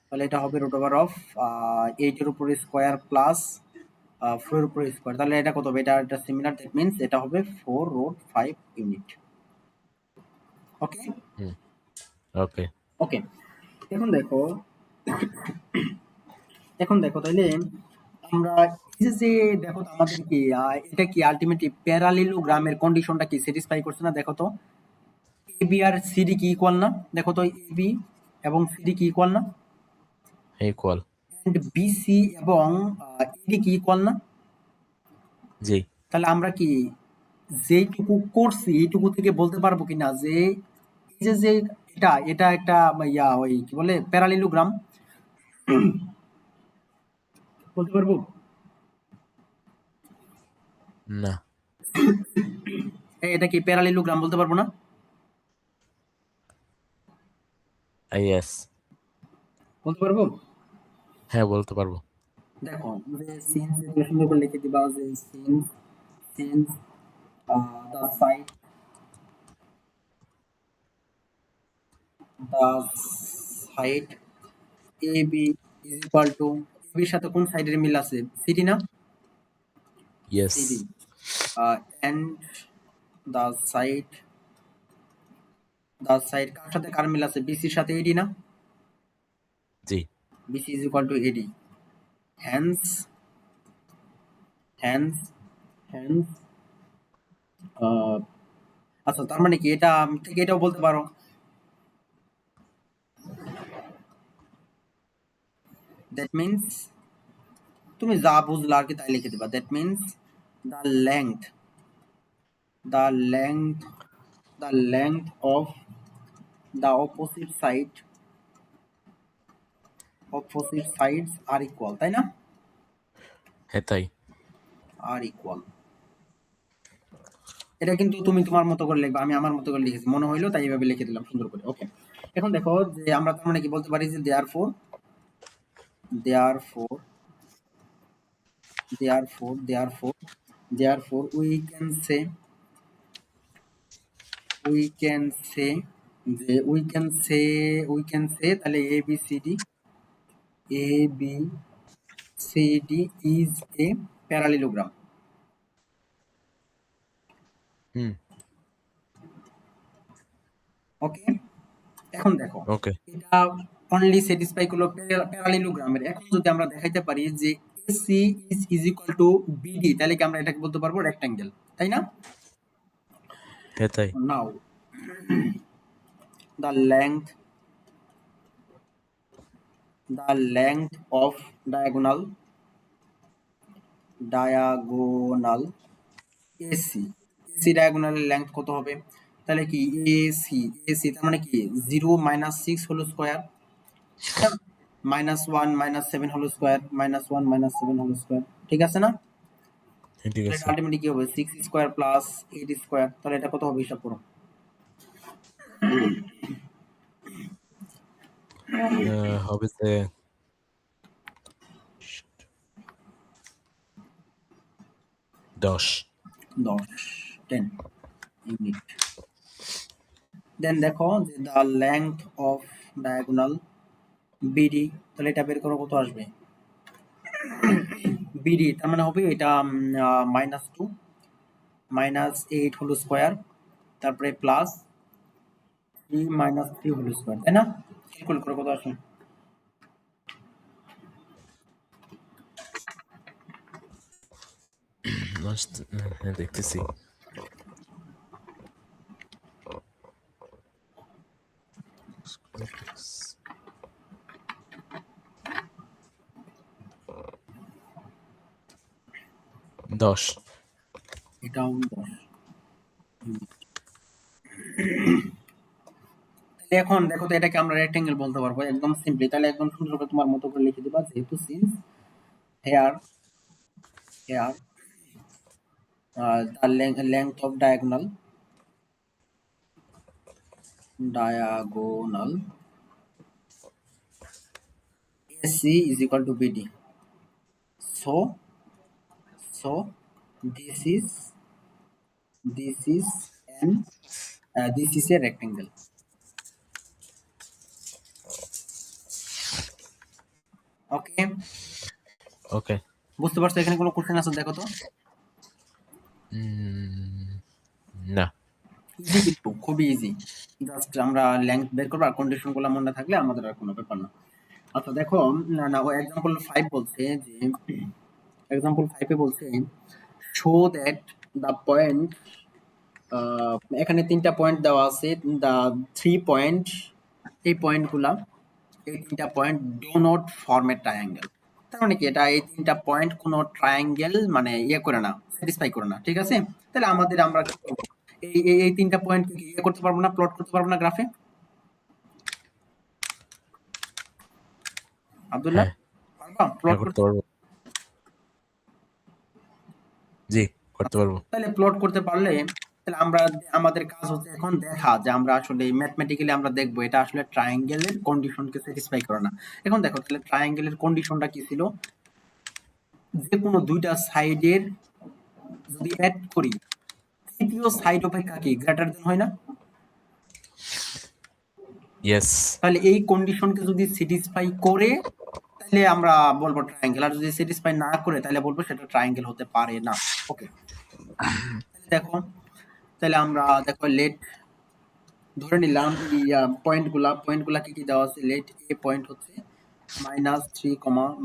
Speaker 1: তাহলে এটা হবে রুট ওভার অফ 8 এর উপরে স্কোয়ার প্লাস 4 এর উপরে স্কোয়ার। তাহলে এটা কত হবে? এটা সিমিলার, দ্যাট মিন্স এটা হবে 4√5 ইউনিট। ওকে,
Speaker 2: হুম। ওকে।
Speaker 1: ওকে। এখন দেখো, এখন দেখো তাইলে আমরা যে দেখো তো আমাদের কি এটা কি আলটিমেটলি প্যারালিলোগ্রামের কন্ডিশনটা কি স্যাটিসফাই করছে না? দেখো তো, এবি আর সিডি কি ইকুয়াল না? দেখো তো, এবি এবং সিডি কি ইকুয়াল না?
Speaker 2: ইকুয়াল।
Speaker 1: এন্ড বিসি এবং ইডি কি ইকুয়াল না?
Speaker 2: জি।
Speaker 1: তাহলে আমরা কি যেইটুকু করছি এইটুকু থেকে বলতে পারবো কিনা যে এই যে এটা এটা একটা ওই কি বলে প্যারালিলোগ্রাম, বলতে পারবো?
Speaker 2: না।
Speaker 1: এটা কি প্যারালিলোগ্রাম বলতে পারবো না?
Speaker 2: ইয়েস।
Speaker 1: বলতে পারবো।
Speaker 2: হ্যাঁ, বলতে পারবো।
Speaker 1: দেখো, যে সিন্স এগুলো সুন্দর করে লিখে দিবা, যে since, since the side, the side A B is equal to, এবির সাথে কোন সাইডের মিল আছে? সিডি না?
Speaker 2: Yes.
Speaker 1: CD and the side, the side কার সাথে কার মিল আছে? বিসির সাথে এডি না?
Speaker 2: জি।
Speaker 1: BC is equal to AD, hence, hence, hence আচ্ছা, তার মানে কি এটা থেকে এটাও বলতে পারো, দ্যাট মিন্স তুমি যা বুঝলা আর কি তাই লিখে দিবা। That means the length, the length, the length of the opposite side, opposite sides are equal, তাই না?
Speaker 2: হ্যাঁ তাই।
Speaker 1: আর ইকুয়াল, এটা কিন্তু তুমি তোমার মতো করে লিখবা, আমি আমার মতো করে লিখেছি, মনে হইলো তাই এইভাবে লিখে দিলাম সুন্দর করে। ওকে, এখন দেখো যে আমরা তার মানে কি বলতে পারি যে therefore, therefore, therefore, therefore we can say, we can say, যে we can say, we can say তাহলে A B C D, A B C D is a parallelogram.
Speaker 2: Hmm.
Speaker 1: Okay, এখন দেখো
Speaker 2: ওকে।
Speaker 1: এটা অনলি স্যাটিসফাই করলো প্যারালেলোগ্রামের। এখন যদি আমরা দেখাইতে পারি যে AC is equal to BD, তাহলে কি আমরা এটাকে বলতে পারবো রেক্ট্যাঙ্গেল, তাই না?
Speaker 2: হ্যাঁ তাই।
Speaker 1: নাও the length the length of diagonal AC AC diagonal length কত হবে? তাহলে কি AC তার মানে কি 0 - 6 whole square, -1 - 7 whole square, -1 - 7 whole square, ঠিক আছে না?
Speaker 2: হ্যাঁ, ঠিক
Speaker 1: তাহলে এটা
Speaker 2: আছে।
Speaker 1: আলটিমেটলি কি হবে 6 স্কয়ার প্লাস 8 স্কয়ার, তাহলে এটা কত হবে হিসাব করো।
Speaker 2: হবে যে 10।
Speaker 1: 10 10 ইউনিট। দেন দেখো যে the length of diagonal BD, তাহলে এটা বের করো কত আসবে। BD তার মানে হবে এটা -2 -8 হোল স্কয়ার, তারপরে প্লাস 3 - 3 হোল স্কয়ার, তাই না? ক্যালকুলেট করো কত আসে।
Speaker 2: হ্যাঁ, দেখতেছি। দশ।
Speaker 1: এটাও 10 ইউনিট। তাহলে এখন দেখো তো এটাকে আমরা রেক্টেঙ্গেল বলতে পারবো একদম সিম্পলি। তাহলে একদম সুন্দর করে তোমার মতো করে লিখে দিবা, যেহেতু since here the length of diagonal AC is equal to BD. So so this is this is an this is a rectangle. ওকে,
Speaker 2: ওকে।
Speaker 1: বুঝতে পারছো? এখানে কোনো কোশ্চেন আছে দেখো তো।
Speaker 2: না।
Speaker 1: ইজি, কিন্তু খুবই ইজি। জাস্ট আমরা লেংথ বের করবো আর কন্ডিশন গুলো মনে থাকলে আমাদের আর কোনো ব্যাপার না। আচ্ছা দেখো, না না ও এক্সাম্পল 5 বলছে যে এক্সাম্পল 5 এ বলছে শো দ্যাট দ্য পয়েন্ট, এখানে 3টা পয়েন্ট দেওয়া আছে, দা 3 পয়েন্ট, এই পয়েন্টগুলা, এই 3টা point do not form a triangle. তার মানে কি এটা এই 3টা পয়েন্ট কোনো ট্রায়াঙ্গেল মানে ইয়ে করে না, স্যাটিসফাই করে না, ঠিক আছে? তাহলে আমরা কি করব? এই 3টা পয়েন্ট কি ইয়ে করতে পারবো না, প্লট করতে পারবো না গ্রাফে? আব্দুল্লাহ,
Speaker 2: হ্যাঁ।
Speaker 1: পারবা প্লট
Speaker 2: হ্যাঁ, করতে
Speaker 1: করতে?
Speaker 2: পারবো। জি, করতে
Speaker 1: আচ্ছা,
Speaker 2: পারবো।
Speaker 1: তাহলে প্লট করতে পারলে তাহলে আমাদের কাজ হচ্ছে এখন দেখা যে আমরা আসলে ম্যাথমেটিক্যালি আমরা দেখবো এটা আসলে ট্রায়াঙ্গেলের কন্ডিশনকে স্যাটিসফাই করে না। এখন দেখো তাহলে ট্রায়াঙ্গেলের কন্ডিশনটা কি ছিল? যে কোনো দুইটা সাইডের যদি অ্যাড করি, তৃতীয় সাইড অপেক্ষা কি গ্রেটার দেন হয় না?
Speaker 2: ইয়েস।
Speaker 1: তাহলে এই কন্ডিশনকে যদি স্যাটিসফাই করে তাহলে আমরা বলবো ট্রায়াঙ্গেল, আর যদি স্যাটিসফাই না করে তাহলে বলবো সেটা ট্রায়াঙ্গেল হতে পারে না। ওকে, দেখো তাহলে আমরা দেখো লেট ধরে নিলাম পয়েন্টগুলা কি কি দেওয়া আছে। লেট এ পয়েন্ট হচ্ছে -3,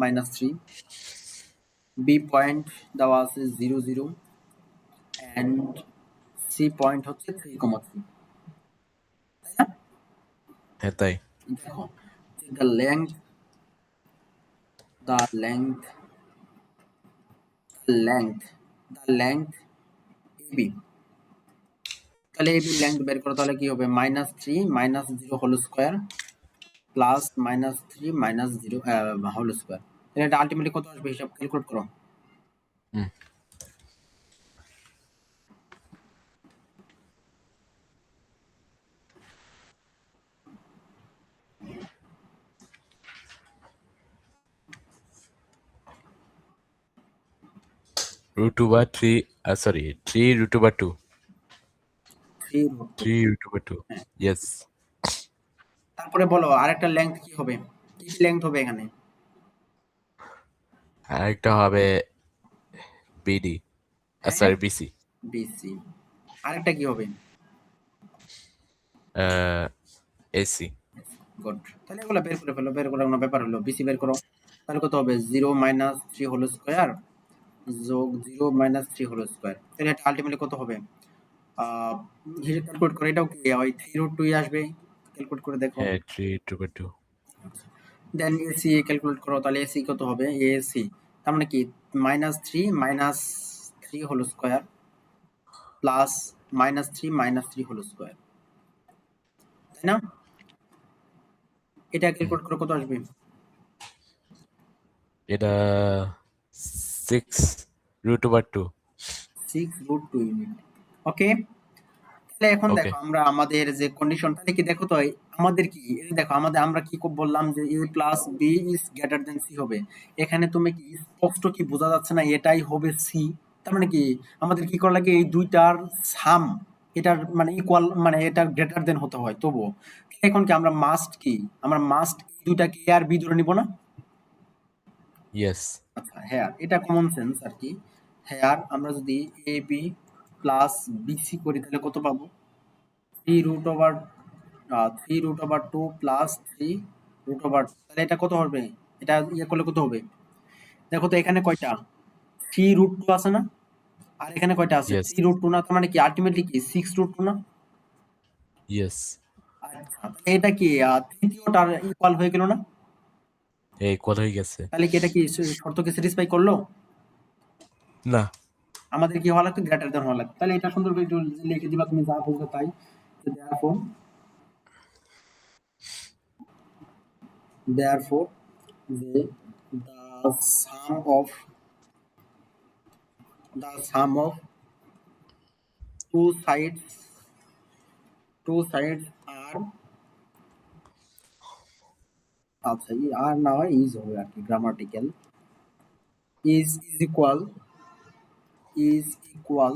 Speaker 1: -3, বি পয়েন্ট দেওয়া আছে 0 0 এন্ড সি পয়েন্ট হচ্ছে 3, 3, তাই না?
Speaker 2: হ্যাঁ তাই।
Speaker 1: দেখো the length the length length the length AB, তাহলে AB লেংথ বের করো, তাহলে কি হবে -3 -0 whole square plus -3 -0 whole square. তাহলে এটা আলটিমেটলি কত আসবে হিসাব ক্যালকুলেট করো।
Speaker 2: হুম। √3, সরি, 3√2।
Speaker 1: 3
Speaker 2: 3√2।
Speaker 1: হ্যাঁ,
Speaker 2: ইয়েস।
Speaker 1: তারপরে বলো আরেকটা লেংথ কি হবে, কি কি লেংথ হবে এখানে?
Speaker 2: আরেকটা হবে বিডি,
Speaker 1: হ্যাঁ,
Speaker 2: সরি, বিসি।
Speaker 1: BC। আরেকটা কি হবে?
Speaker 2: এসি।
Speaker 1: গুড। তাহলে এগুলো বের করে ফেলো, বের করার কোনো ব্যাপার হলো, বিসি বের করো। তাহলে কত হবে? 0 মাইনাস 3 হোল স্কয়ার যোগ 0 মাইনাস 3 হোল স্কয়ার। তাহলে এটা আলটিমেটলি কত হবে? হিসেব ক্যালকুলেট করে এটাও কি ওই 3 রুট 2 আসবে, ক্যালকুলেট করে দেখো।
Speaker 2: হ্যাঁ 3/2।
Speaker 1: দেন এসি ক্যালকুলেট করো, তাহলে এসি কত হবে? এসি তার মানে কি minus 3 minus 3 whole square plus minus 3 minus 3 whole square, তাই না? এটা ক্যালকুলেট করে কত আসবে?
Speaker 2: এটা 6√2।
Speaker 1: 6 রুট 2 ইউনিট। ওকে, তাহলে এখন
Speaker 2: ওকে।
Speaker 1: দেখো আমরা আমাদের যে কন্ডিশন, তাহলে কি দেখো তো আমাদের কি এই যে দেখো আমাদের আমরা কি বললাম যে a plus b is greater than c হবে। এখানে তুমি কি স্পষ্ট কি বোঝা যাচ্ছে না এটাই হবে সি? তার মানে কি আমাদের কি করা লাগে? এই দুইটার সাম এটার মানে ইকুয়াল, মানে এটা গ্রেটার দেন হতে হয় তবুও। এখন কি আমরা মাস্ট কি আমরা মাস্ট এই দুইটাকে a আর বি ধরে নিব না?
Speaker 2: ইয়েস।
Speaker 1: আচ্ছা হ্যাঁ, এটা কমন সেন্স আর কি। হ্যাঁ, আমরা যদি এ বি প্লাস বিসি করি তাহলে কত পাবো? 3 root over 3 root over 2 plus 3 root over, তাহলে এটা কত হবে? এটা ইয়ে করলে কত হবে? দেখো তো এখানে কয়টা 3 রুট 2 আছে না, আর এখানে কয়টা আছে
Speaker 2: ইয়েস।
Speaker 1: 3 রুট 2 না, তার মানে কি আলটিমেটলি কি 6 রুট 2 না?
Speaker 2: ইয়েস।
Speaker 1: আচ্ছা তাহলে এটা কি তৃতীয়টার ইকুয়াল হয়ে গেল না?
Speaker 2: এই ইকুয়াল হয়ে গেছে।
Speaker 1: তাহলে কি এটা কি শর্তকে স্যাটিসফাই করলো?
Speaker 2: না।
Speaker 1: আমাদের কি হওয়া লাগতো? গ্রেটার দেন হওয়া লাগতো। তাহলে এটা সুন্দর করে একটু লিখে দিবা, তুমি যা বলছো তাই। Therefore therefore the sum of the sum of two sides are, আচ্ছা এই আর না হয় ইজ হবে আর কি, grammatical is equal is equal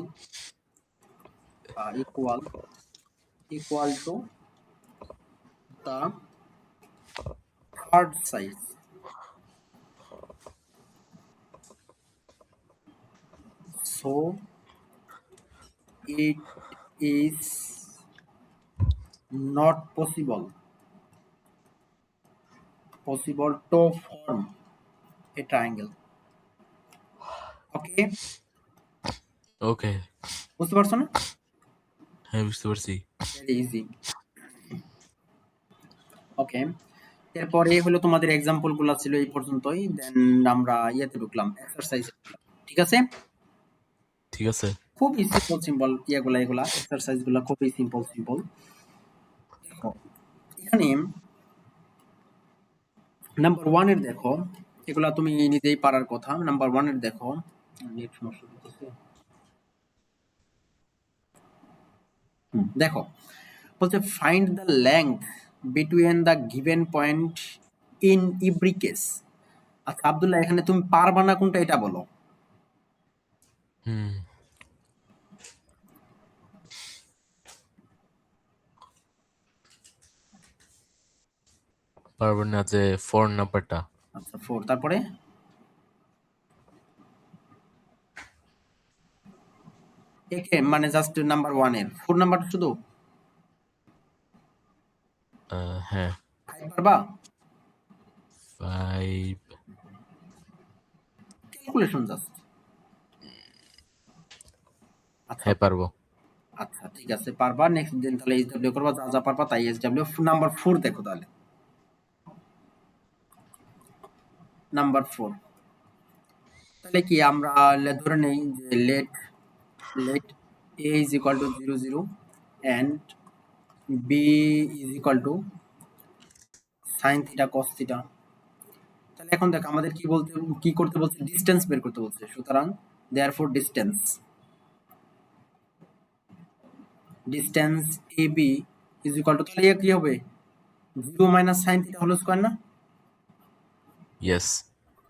Speaker 1: equal to the third side. So it is not possible to form a triangle. Okay,
Speaker 2: ওকে।
Speaker 1: বুঝতে পারছো না?
Speaker 2: হ্যাঁ বুঝতে পারছি।
Speaker 1: Very easy. ওকে, এরপরে হলো তোমাদের এক্সাম্পল গুলো ছিল এই পর্যন্তই, দেন আমরা ইয়েতে ঢুকলাম এক্সারসাইজ। ঠিক আছে,
Speaker 2: ঠিক আছে।
Speaker 1: খুবই সিম্পল সিম্পল এগুলা এক্সারসাইজ গুলা খুবই সিম্পল সিম্পল। দেখো এখানে নাম্বার 1 এর দেখো, এগুলা তুমি নিজেই পারার কথা। নাম্বার 1 এর দেখো, নেট সমস্যা হচ্ছে। দেখো বলছে find the length between the given point in every case. আচ্ছা আব্দুল্লাহ, এখানে তুমি পারবা না কোনটা এটা বলো।
Speaker 2: হুম। পারবো না যে 4 নাম্বারটা।
Speaker 1: আচ্ছা 4, তারপরে একে মানে জাস্ট নাম্বার 1 এর 4 নাম্বারটা শুধু
Speaker 2: হ্যাঁ।
Speaker 1: 5 পারবা?
Speaker 2: 5।
Speaker 1: Calculation just. আচ্ছা
Speaker 2: হ্যাঁ পারবো।
Speaker 1: আচ্ছা ঠিক আছে পারবা। নেক্সট দিন তাহলে এইচডব্লিউ করবা, যা যা পারবা তাই। এইচডব্লিউ নাম্বার 4 দেখো তাহলে। নাম্বার 4 তাহলে কি আমরা ধরে নেই যে let let a is equal to 0 0 and b is equal to sin theta cos theta। তাহলে এখন দেখ আমাদের কি করতে বলছে? ডিসটেন্স বের করতে বলছে। সুতরাং therefore distance ab is equal to, তাহলে কি হবে? 0 minus sin theta whole square না,
Speaker 2: yes.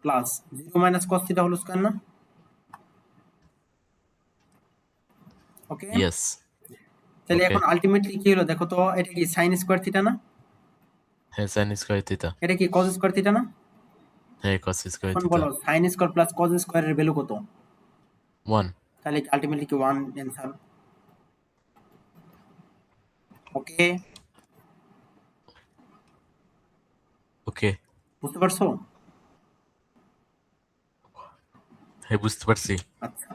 Speaker 1: Plus 0 minus cos theta whole square না। Okay,
Speaker 2: yes.
Speaker 1: তাহলে
Speaker 2: ওকে।
Speaker 1: এখন আলটিমেটলি কি হলো দেখো তো, এটা কি sin স্কয়ার থিটা না?
Speaker 2: হ্যাঁ sin স্কয়ার থিটা।
Speaker 1: এটা কি cos স্কয়ার থিটা না?
Speaker 2: হ্যাঁ cos স্কয়ার
Speaker 1: এখন
Speaker 2: থিটা।
Speaker 1: বলো sin স্কয়ার প্লাস cos স্কয়ারের ভ্যালু কত?
Speaker 2: 1।
Speaker 1: তাহলে আলটিমেটলি কি 1 অ্যান্সার। ওকে,
Speaker 2: ওকে।
Speaker 1: বুঝতে পারছো?
Speaker 2: হ্যাঁ, বুঝতে পারছি।
Speaker 1: আচ্ছা,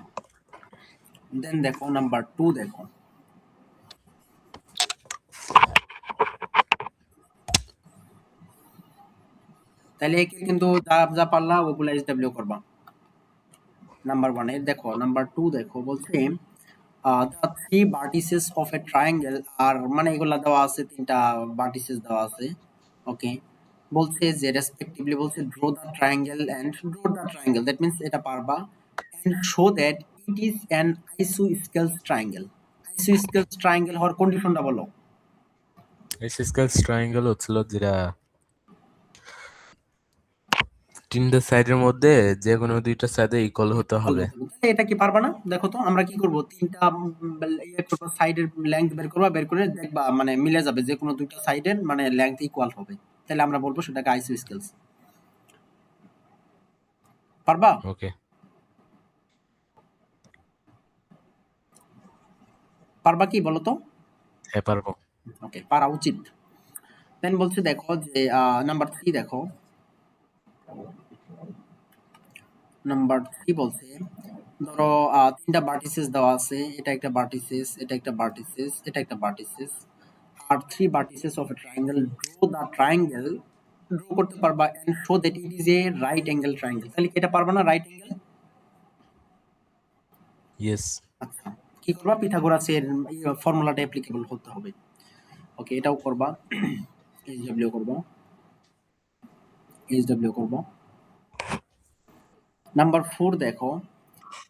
Speaker 1: দেন দেখো নাম্বার 2 দেখো। তাহলে একে কিন্তু যা যা পারলা ওগুলা এসডব্লিউ করবা। নাম্বার 1 এর দেখো, নাম্বার 2 দেখো বলছে the three vertices of a triangle আর মানে এগুলা দেওয়া আছে, তিনটা ভার্টিসেস দেওয়া আছে। ওকে, বলছে যে রেসপেক্টিভলি বলছে draw the triangle and draw the triangle, that means এটা পারবা, and show that it is an isosceles triangle। isosceles triangle হওয়ার কন্ডিশনটা বলো।
Speaker 2: আইসোস্কেলস ট্রায়াঙ্গেল হচ্ছিল যেটা তিনটা সাইডের মধ্যে যে কোনো দুইটা সাইডে ইকুয়াল হতে
Speaker 1: ইকুয়াল
Speaker 2: হবে।
Speaker 1: হতে হবে। তাহলে এটা কি পারবা না? দেখো তো আমরা কি করব, তিনটা ইয়ে করবো, সাইডের লেংথ বের করবা, বের করে দেখবা মানে মিলে যাবে, যে কোনো দুইটা সাইডের মানে লেংথ ইকুয়াল হবে, তাহলে আমরা বলবো সেটাকে আইসোস্কেলস। পারবা?
Speaker 2: ওকে।
Speaker 1: পারবা কি বলো তো?
Speaker 2: হ্যাঁ, পারবো।
Speaker 1: ওকে, পারা উচিত। দেন বলছে দেখো যে নাম্বার 3 দেখো, নাম্বার 3 বলছে ধরো তিনটা ভার্টিসেস দেওয়া আছে, এটা একটা ভার্টিসেস, এটা একটা ভার্টিসেস, এটা একটা ভার্টিসেস, আর three vertices of a triangle, draw the triangle, draw করতে পারবা and show that it is a right angle triangle. তাহলে কি এটা পারবা না রাইট অ্যাঙ্গেল?
Speaker 2: ইয়েস।
Speaker 1: আচ্ছা, কি করবা, পিথাগোরাসের ফর্মুলাটা অ্যাপ্লিকেবল হতে হবে। ওকে, এটাও করবা, এইচডব্লিউ করবা, এইচডব্লিউ করবা। নাম্বার 4 দেখো,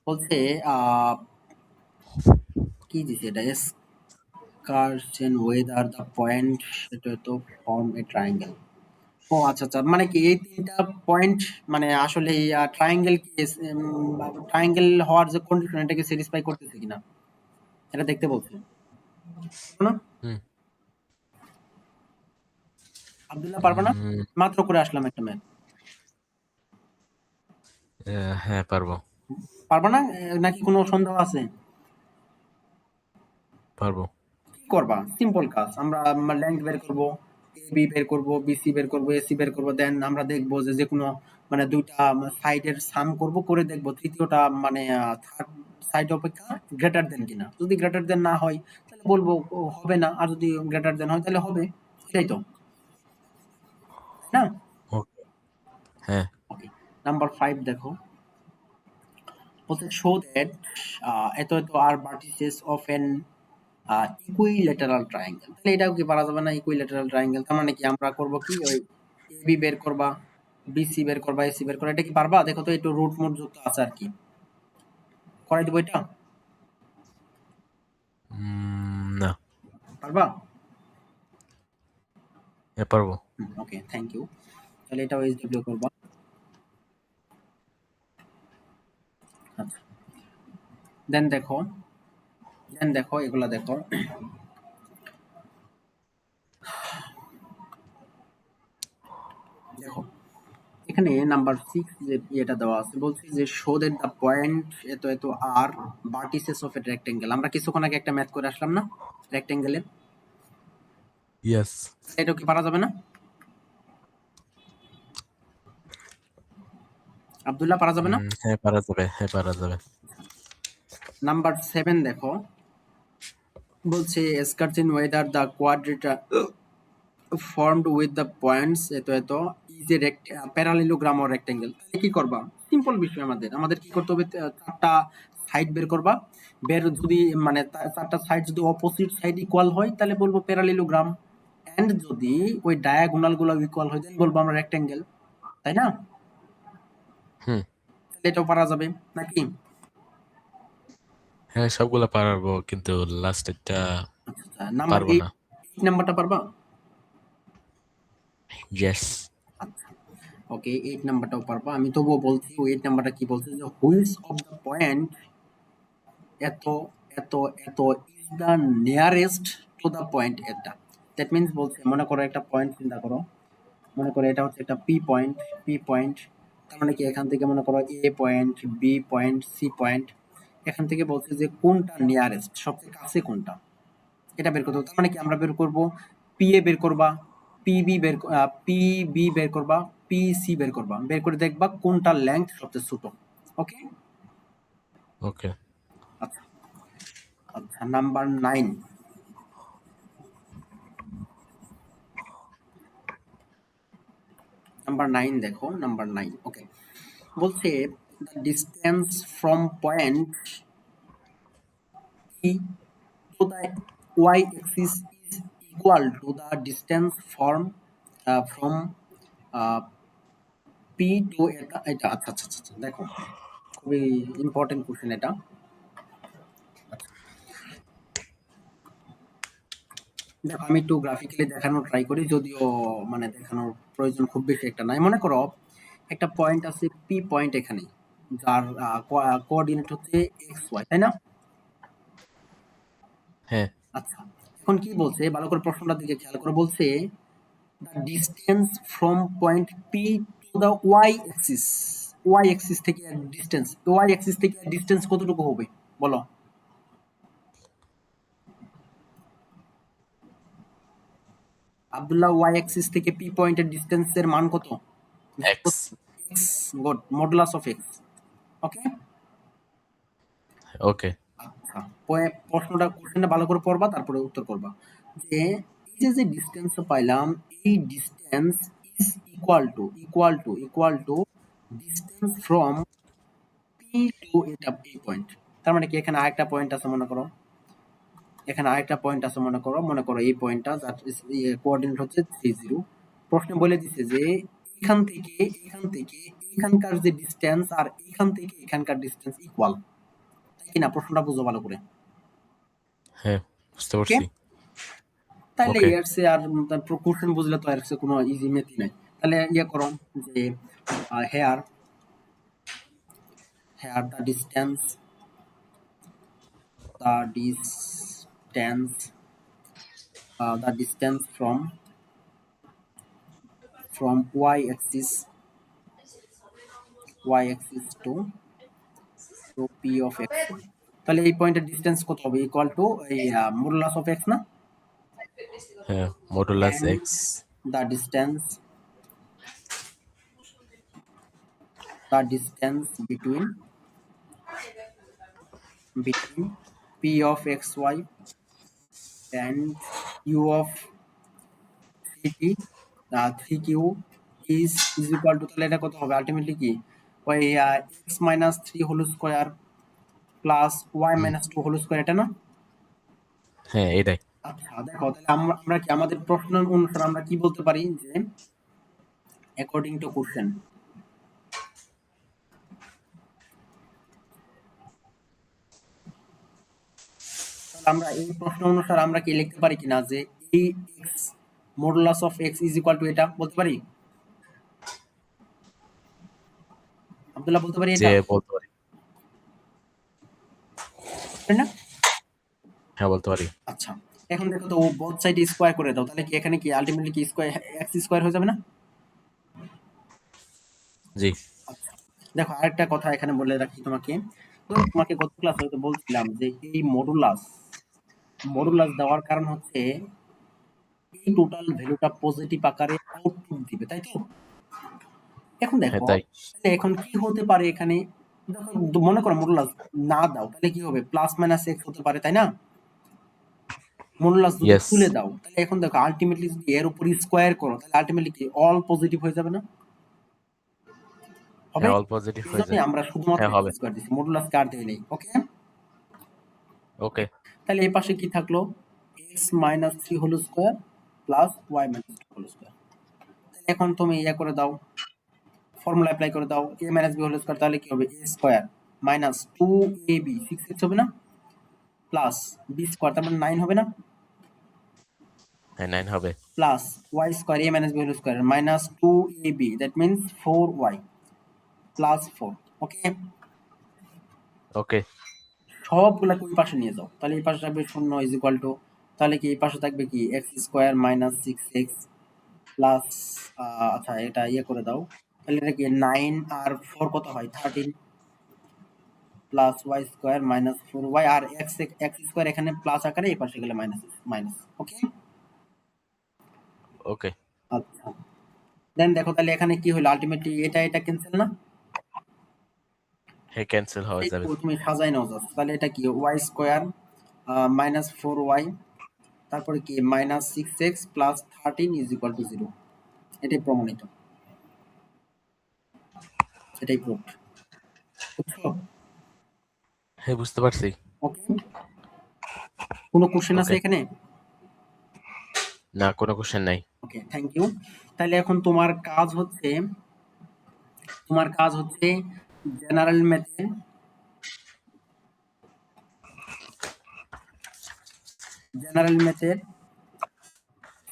Speaker 1: বলছে আহ কি দিছে এটা, এসকারশন ওয়েদার দ্য পয়েন্ট, এটা তো ফর্ম এ ট্রায়াঙ্গেল। ও আচ্ছা আচ্ছা, মানে কি এই তিনটা পয়েন্ট মানে আসলে ট্রায়াঙ্গেল কি ট্রায়াঙ্গেল হওয়ার যে কন্ডিশন এটাকে স্যাটিসফাই করতেছে কিনা এটা দেখতে বলছে না?
Speaker 2: হুম।
Speaker 1: আব্দুল্লাহ পারবে না? মাত্র করে আসলাম একটা ম্যাথ।
Speaker 2: হ্যাঁ, পারবো।
Speaker 1: পারবে না? নাকি কোনো সন্দেহ আছে?
Speaker 2: পারবো।
Speaker 1: কি করবা, সিম্পল কাজ, আমরা লেংথ বের করব, এ বি বের করব, বিসি বের করব, এসি বের করব, দেন আমরা দেখব যে যে কোনো মানে দুইটা সাইডের সাম করব, করে দেখব তৃতীয়টা মানে থার্ড সাইড অপেক্ষা গ্রেটার দেন কিনা, যদি গ্রেটার দেন না হয় তাহলে বলবো হবে না, আর যদি গ্রেটার দেন হয় তাহলে হবে। এটাই তো, তাই না?
Speaker 2: ওকে। হ্যাঁ।
Speaker 1: ওকে, নাম্বার 5 দেখো, বলছে শো দ্যাট এত এত আর vertices of an equilateral triangle. তাহলে এটাও কি পারা যাবে না, ইকুইল্যাটারাল ট্রায়াঙ্গেল তার মানে কি আমরা করব কি, ওই এবি বের করবা, বিসি বের করবা, এসি বের করবা, এটা কি পারবা? দেখো তো একটু রুট মুট যুক্ত আছে আর কি, করাই দিব এটা?
Speaker 2: না।
Speaker 1: পারবা?
Speaker 2: হ্যাঁ, পারবো।
Speaker 1: ওকে, থ্যাংক ইউ। তাহলে এটাও এইচডব্লিউ করবা। আচ্ছা, দেন দেখো, দেন দেখো এগুলা দেখো, দেখো এখানে নাম্বার 6 যে এটা দেওয়া আছে, বলছে যে শো দ্যাট দ্য পয়েন্ট এত এত আর ভার্টিসেস অফ এ রেক্টেঙ্গেল। আমরা কিছুক্ষণ আগে একটা ম্যাথ করে আসলাম না রেক্টেঙ্গেলের,
Speaker 2: ইয়েস।
Speaker 1: এটাও কি পারা যাবে না? আব্দুল্লাহ পারা যাবে না?
Speaker 2: হ্যাঁ, পারা যাবে। হ্যাঁ, পারা যাবে।
Speaker 1: নাম্বার 7 দেখো, বলছে স্কার্চিন whether the quadrilateral formed with the points এত এত is a parallelogram or rectangle. তাহলে কি করবা, সিম্পল বিষয়, আমাদের আমাদের কি করতে হবে, চারটা সাইড বের করবা, বের যদি মানে চারটা সাইড যদি অপোজিট সাইড ইকুয়াল হয় তাহলে বলবো প্যারালেলোগ্রাম, এন্ড যদি ওই ডায়াগোনাল গুলো ইকুয়াল হয় দেন বলবো আমরা রেক্টেঙ্গেল, তাই না?
Speaker 2: হুম।
Speaker 1: তাহলে এটাও পারা যাবে নাকি?
Speaker 2: হ্যাঁ, সবগুলা পারবো কিন্তু লাস্টেরটা
Speaker 1: আচ্ছা আচ্ছা, নাম্বার
Speaker 2: পারবো
Speaker 1: 8,
Speaker 2: না।
Speaker 1: 8 নাম্বারটা পারবা?
Speaker 2: ইয়েস।
Speaker 1: আচ্ছা, ওকে, 8 নাম্বারটাও পারবা। আমি তবুও বলছি ওই 8 নাম্বারটা কি বলছে, যে হুইচ অফ দ্য পয়েন্ট এত এত এত is the nearest to the point এটা। দ্যাট মিন্স বলছে মনে করো একটা পয়েন্ট চিন্তা করো, মনে করো এটা হচ্ছে একটা পি পয়েন্ট, পি পয়েন্ট, তার মানে কি এখান থেকে মনে করো A point, B point, C point, এখান থেকে বলছে যে কোনটা নিয়ারেস্ট, সবচেয়ে কাছে কোনটা, এটা বের করতে হবে। তার মানে কি আমরা বের করব পি এ বের করবা, পিবি বের করবা, পিসি বের করবা, বের করে দেখবা কোনটার লেংথ সবচেয়ে ছোট। ওকে,
Speaker 2: ওকে।
Speaker 1: আচ্ছা আচ্ছা, নাম্বার 9, নাম্বার 9 দেখো, নাম্বার 9। ওকে, বলছে the distance from point P to the y axis is equal to the distance from P to এটা এটা আচ্ছা আচ্ছা আচ্ছা আচ্ছা, দেখো খুবই ইম্পর্টেন্ট কোশ্চেন এটা। আচ্ছা, দেখো আমি একটু গ্রাফিক্যালি দেখানোর ট্রাই করি, যদিও মানে দেখানোর প্রয়োজন খুব বেশি একটা নাই। মনে করো একটা পয়েন্ট আছে পি পয়েন্ট এখানে, যার কোঅর্ডিনেট হচ্ছে এক্স ওয়াই, তাই না?
Speaker 2: হ্যাঁ।
Speaker 1: আচ্ছা, এখন কি বলছে ভালো করে প্রশ্নটার দিকে খেয়াল করে, বলছে the distance from point P to the y axis, y axis থেকে ডিস্টেন্স, ওয়াই অ্যাক্সিস থেকে ডিস্টেন্স কতটুকু হবে বলো? আব্দুল্লাহ, ওয়াই অ্যাক্সিস থেকে পি পয়েন্টের ডিস্টেন্সের মান কত?
Speaker 2: X.
Speaker 1: X, good, modulus of x. Okay,
Speaker 2: okay.
Speaker 1: আচ্ছা, প্রশ্নটা কোশ্চেনটা ভালো করে পড়বা, তারপরে উত্তর করবা। যে এই যে ডিসটেন্স পাইলাম, এই distance is equal to distance from P to এটা পি পয়েন্ট। তার মানে কি এখানে আরেকটা পয়েন্ট আছে মনে করো, এখানে আরেকটা পয়েন্ট আছে মনে করো এই পয়েন্টটা যার কোঅর্ডিনেট হচ্ছে 30। প্রশ্নে বলে দিচ্ছে যে এখান থেকে এখানকার যে ডিসটেন্স আর এখান থেকে এখানকার ডিসটেন্স ইকুয়াল, তাই কিনা? প্রশ্নটা বুঝো ভালো করে।
Speaker 2: হ্যাঁ, বুঝতে
Speaker 1: ওকে,
Speaker 2: পারছি।
Speaker 1: তাহলে
Speaker 2: ওকে।
Speaker 1: এর সে আর কোশ্চেন বুঝলে তো এর সে কোনো ইজি মেথই নাই। তাহলে ইয়ে করো যে here here the distance from y axis to p of xy, তাহলে এই পয়েন্টের ডিসটেন্স কত হবে? ইকুয়াল টু এই মডুলাস অফ এক্স না?
Speaker 2: হ্যাঁ, modulus
Speaker 1: and
Speaker 2: x.
Speaker 1: the distance the distance between p of xy and u of 3t 3q is equal to, তাহলে এটা কত হবে আলটিমেটলি? কি ওই x minus 3 whole square plus y
Speaker 2: hmm.
Speaker 1: Minus 2 whole square, এটা না?
Speaker 2: হ্যাঁ, এটাই।
Speaker 1: আচ্ছা, দেখো তাহলে আমরা কি আমাদের প্রশ্ন অনুসারে আমরা কি বলতে পারি যে অ্যাকর্ডিং টু কোশ্চেন, তাহলে আমরা এই প্রশ্ন অনুসারে আমরা কি লিখতে পারি কিনা যে এই x modulus of x is equal two এটা বলতে পারি? আব্দুল্লাহ, বলতে পারি
Speaker 2: যে
Speaker 1: এটা,
Speaker 2: বলতে পারি।
Speaker 1: তাই না?
Speaker 2: হ্যাঁ, বলতে পারি।
Speaker 1: আচ্ছা, এখন দেখো তো বোথ সাইড স্কয়ার করে দাও, তাহলে কি এখানে কি আলটিমেটলি কি স্কয়ার x স্কয়ার হয়ে যাবে না?
Speaker 2: জি।
Speaker 1: আচ্ছা, দেখো আরেকটা কথা এখানে বলে রাখি তোমাকে। তো তোমাকে গত ক্লাস হয়তো বলছিলাম যে এই মডুলাস দেওয়ার কারণ হচ্ছে এই টোটাল ভ্যালুটা পজিটিভ আকারে আউটপুট দিবে, তাই তো? এখন
Speaker 2: হ্যাঁ,
Speaker 1: দেখো,
Speaker 2: তাই।
Speaker 1: তাহলে এখন কি হতে পারে এখানে? দেখো, মনে করো মডুলাস না দাও, তাহলে কি হবে? প্লাস মাইনাস এক্স হতে পারে, তাই না? মডুলাস যদি
Speaker 2: ইয়েস।
Speaker 1: তুলে দাও, তাহলে এখন দেখো আলটিমেটলি যদি এর উপর স্কোয়ার করো, তাহলে আলটিমেটলি কি অল পজিটিভ হয়ে যাবে না? হবে।
Speaker 2: হ্যাঁ, অল পজিটিভ
Speaker 1: এই
Speaker 2: হয়ে
Speaker 1: জন্যই
Speaker 2: যায়।
Speaker 1: আমরা শুধুমাত্র
Speaker 2: হ্যাঁ,
Speaker 1: এক্স
Speaker 2: হবে।
Speaker 1: স্কোয়ার দিচ্ছি, মডুলাস কার দেয় নেই। ওকে,
Speaker 2: ওকে।
Speaker 1: তাহলে এই পাশে কি থাকলো? X minus 3 whole square plus y minus 2 whole square. তাহলে এখন তুমি ইয়া করে দাও, ফর্মুলা অ্যাপ্লাই করে দাও, a minus b whole square, তাহলে কি হবে? a square minus 2ab 6x হবে না? প্লাস বি স্কয়ার, তার মানে 9 হবে না?
Speaker 2: হ্যাঁ, 9 হবে।
Speaker 1: Plus y square a minus b whole square minus 2ab, that means 4y plus 4। Okay,
Speaker 2: okay.
Speaker 1: সবগুলাকে ওই পাশে নিয়ে যাও, তাহলে এই পাশে থাকবে 0 ইজ ইকুয়াল টু, তাহলে কি এই পাশে থাকবে কি x square minus 6x plus, আচ্ছা এটা ইয়ে করে দাও, তাহলে এটা কি 9 আর 4 কত হয়? 13। Plus y square minus 4y, আর এক্স স্কোয়ার এখানে প্লাস আকারে এই পাশে গেলে মাইনাস মাইনাস। ওকে,
Speaker 2: ওকে।
Speaker 1: আচ্ছা দেন দেখো তাহলে এখানে কি হলো, আলটিমেটলি এটা ক্যান্সেল না,
Speaker 2: হ্যাঁ, ক্যান্সেল হওয়া যাবে।
Speaker 1: তুমি সাজাই নাও জাস্ট। তাহলে এটা কি ওয়াই স্কোয়ার মাইনাস 4y, তারপরে কি minus 6x plus 13 is equal two 0, এটাই প্রমাণিত, এটাই প্রুফ। বুঝছো?
Speaker 2: হ্যাঁ, বুঝতে পারছি।
Speaker 1: ওকে, কোনো কোশ্চেন আছে
Speaker 2: ওকে।
Speaker 1: এখানে?
Speaker 2: না, কোনো কোশ্চেন নাই।
Speaker 1: ওকে, থ্যাংক ইউ। তাহলে এখন তোমার কাজ হচ্ছে জেনারেল ম্যাথে জেনারেল ম্যাথের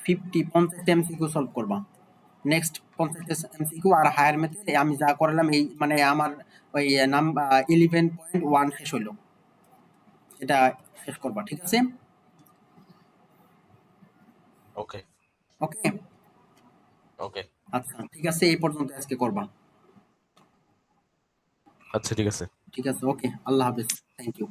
Speaker 1: 50 এমসিকিউ সলভ করবা। নেক্সট 50 এমসিকিউ, আর হায়ার ম্যাথে আমি যা করালাম এই মানে আমার ওই নাম্বার 11.1 শেষ হইলো, এটা শেষ করবা, ঠিক আছে?
Speaker 2: ওকে।
Speaker 1: ওকে,
Speaker 2: ওকে।
Speaker 1: আচ্ছা ঠিক আছে, এই পর্যন্ত আজকে করবা।
Speaker 2: আচ্ছা, ঠিক আছে।
Speaker 1: ঠিক আছে, ওকে, আল্লাহ হাফেজ, থ্যাংক ইউ।